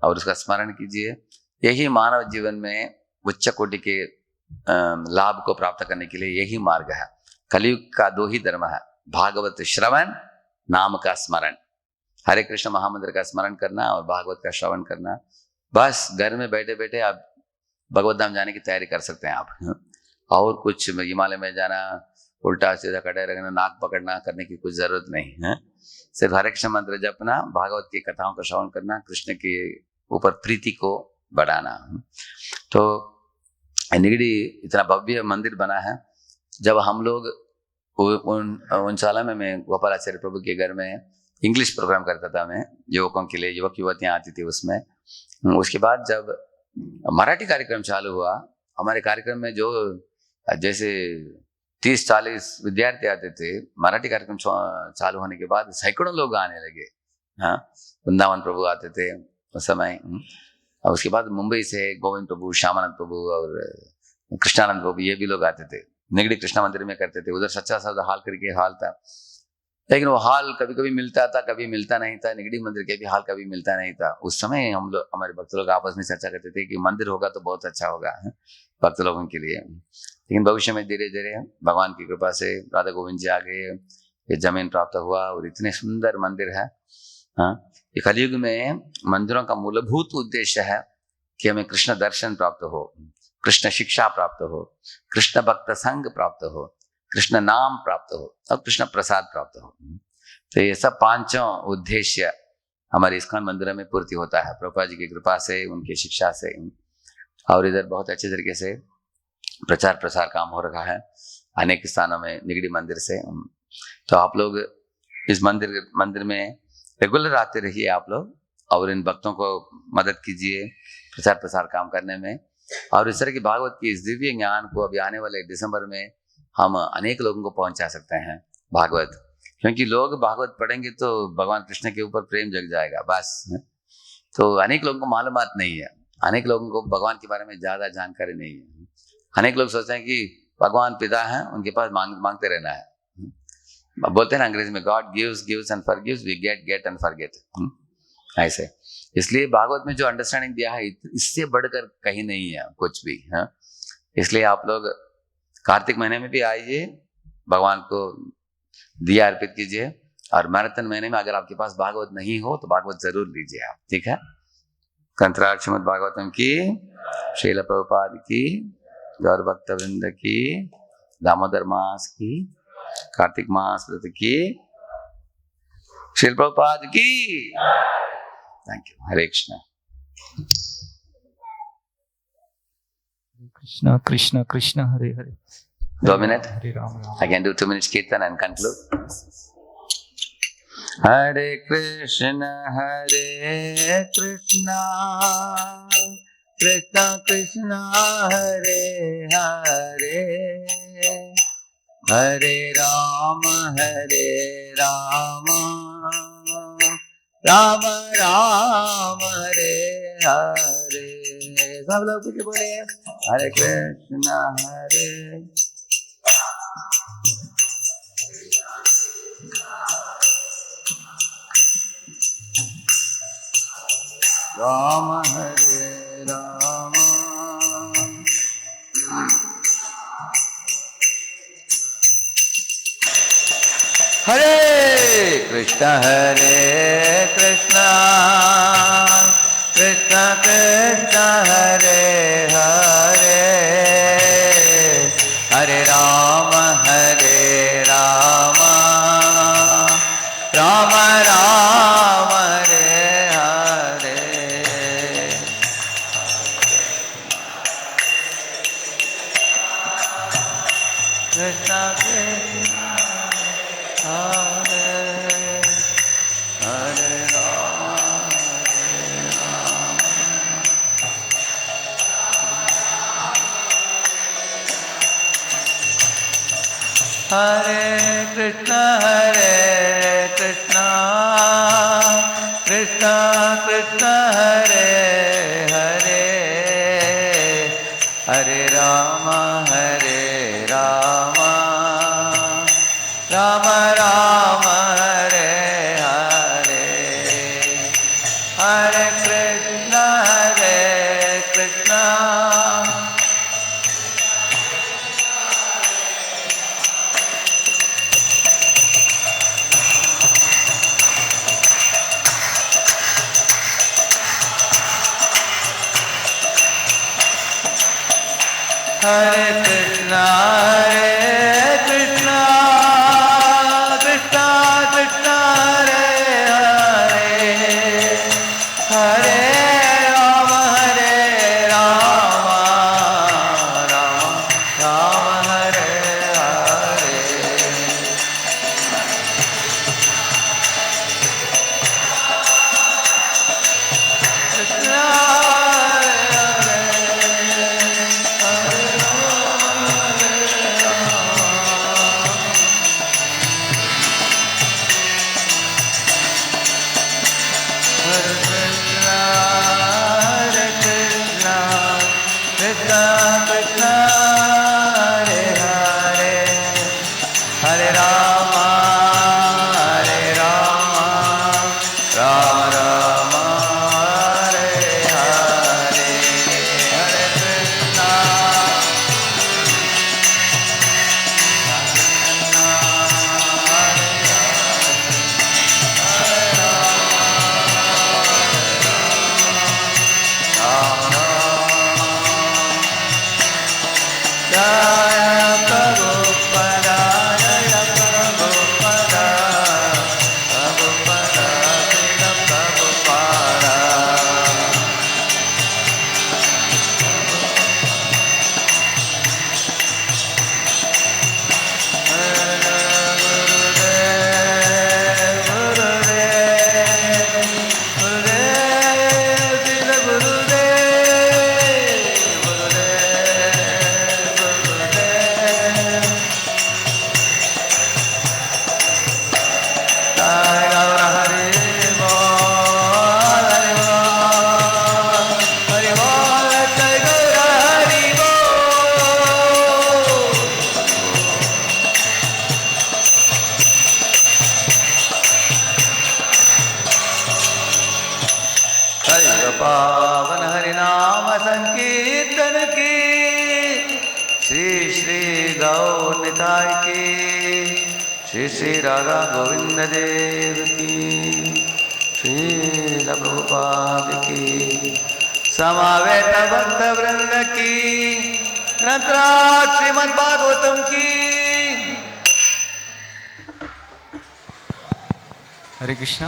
और उसका स्मरण कीजिए। यही मानव जीवन में उच्च कोटि के लाभ को प्राप्त करने के लिए यही मार्ग है। कलयुग का 2 ही धर्म है, भागवत श्रवण, नाम का स्मरण। हरे कृष्ण महामंत्र का स्मरण करना और भागवत का श्रवण करना। बस घर में बैठे बैठे आप भगवत धाम जाने की तैयारी कर सकते हैं आप। और कुछ हिमालय में जाना, उल्टा सीधा खड़े रहना, नाक पकड़ना करने की कुछ जरूरत नहीं है। सिर्फ हरे कृष्ण मंत्र जपना, भागवत की कथाओं का श्रवण करना, कृष्ण के ऊपर प्रीति को बढ़ाना। तो निगड़ी इतना भव्य मंदिर बना है। जब हम लोग उन सालों में मैं गोपालाचार्य प्रभु के घर में इंग्लिश प्रोग्राम करता था, मैं युवकों के लिए, युवक युवतियां आती थी उसमें। उसके बाद जब मराठी कार्यक्रम चालू हुआ, हमारे कार्यक्रम में जो जैसे 30-40 विद्यार्थी आते थे, मराठी कार्यक्रम चालू होने के बाद सैकड़ों लोग आने लगे। हाँ, वृंदावन प्रभु आते थे उस समय। और उसके बाद मुंबई से गोविंद प्रभु, श्यामानंद प्रभु और कृष्णानंद प्रभु, ये भी लोग आते थे। निगड़ी कृष्णा मंदिर में करते थे। उधर सच्चा सौदा हॉल करके हॉल था, लेकिन वो हॉल कभी कभी मिलता था, कभी मिलता नहीं था। निगड़ी मंदिर के भी हॉल कभी मिलता नहीं था। उस समय हम लोग, हमारे भक्त लोग आपस में चर्चा करते थे कि मंदिर होगा तो बहुत अच्छा होगा भक्त लोगों के लिए। लेकिन भविष्य में धीरे धीरे भगवान की कृपा से राधा गोविंद जी आ गए, ये जमीन प्राप्त हुआ और इतने सुंदर मंदिर है। हाँ, ये कलयुग में मंदिरों का मूलभूत उद्देश्य है कि हमें कृष्ण दर्शन प्राप्त हो, कृष्ण शिक्षा प्राप्त हो, कृष्ण भक्त संग प्राप्त हो, कृष्ण नाम प्राप्त हो और कृष्ण प्रसाद प्राप्त हो। तो ये सब पांचों उद्देश्य हमारे इस्कॉन मंदिर में पूर्ति होता है प्रभुपाद जी की कृपा से, उनकी शिक्षा से। और इधर बहुत अच्छे तरीके से प्रचार प्रसार काम हो रहा है अनेक स्थानों में निगड़ी मंदिर से। तो आप लोग इस मंदिर में रेगुलर आते रहिए आप लोग, और इन भक्तों को मदद कीजिए प्रचार प्रसार काम करने में। और इस तरह की भागवत की इस दिव्य ज्ञान को अभी आने वाले दिसंबर में हम अनेक लोगों को पहुंचा सकते हैं भागवत, क्योंकि लोग भागवत पढ़ेंगे तो भगवान कृष्ण के ऊपर प्रेम जग जाएगा बस। तो अनेक लोगों को मालूमात नहीं है, अनेक लोगों को भगवान के बारे में ज्यादा जानकारी नहीं है। अनेक लोग सोचते हैं कि भगवान पिता हैं, उनके पास मांगते रहना है। बोलते हैं ना अंग्रेजी में, God gives and forgives, we get and forget, ऐसे। इसलिए भागवत में जो अंडरस्टैंडिंग दिया है, इससे बढ़कर कहीं नहीं है कुछ भी। हाँ, इसलिए आप लोग कार्तिक महीने में भी आइए, भगवान को दिया अर्पित कीजिए। और मैराथन महीने में अगर आपके पास भागवत नहीं हो तो भागवत जरूर लीजिए आप, ठीक है। कंत्राट श्रीमद् भागवतम की, श्रील प्रभुपाद की, गौर भक्त वृंद की, दामोदर मास की, कार्तिक मास व्रत की, श्रील प्रभुपाद की। Thank you. Hare Krishna. Krishna Krishna Krishna Hare Hare. 2 minutes. Hare Ram Ram. I can do 2 minutes kirtan and conclude. Hare Krishna, Krishna Krishna, Hare Hare, Hare Rama, Rama Rama, Hare Hare। सब लोग कुछ बोले, हरे कृष्णा हरे राम, हरे राम, हरे कृष्णा कृष्णा कृष्णा हरे हरे, हरे राम राम राम हरे हरे। कृष्णा कृष्णा हरे हरे राम हरे कृष्णा कृष्णा कृष्णा हरे हरे, हरे राम राम राम हरे हरे, हरे Krishna Hare Krishna, Krishna Krishna, Hare Hare, Hare Rama, Rama Rama, Hare Hare. Krishna, Hare Rama, Rama Rama, Hare Hare, Hare Krishna, Jaya Prabhupada, Jaya Prabhupada, Prabhupada, Srila Prabhupada. पावन हरि नाम संकीर्तन की, श्री श्री गौर निताय की, श्री श्री राधा गोविंद देव की, श्रील प्रभुपाद की, समावेत भक्त वृंद की, ग्रंथराज श्रीमद् भागवतम की। हरे कृष्णा.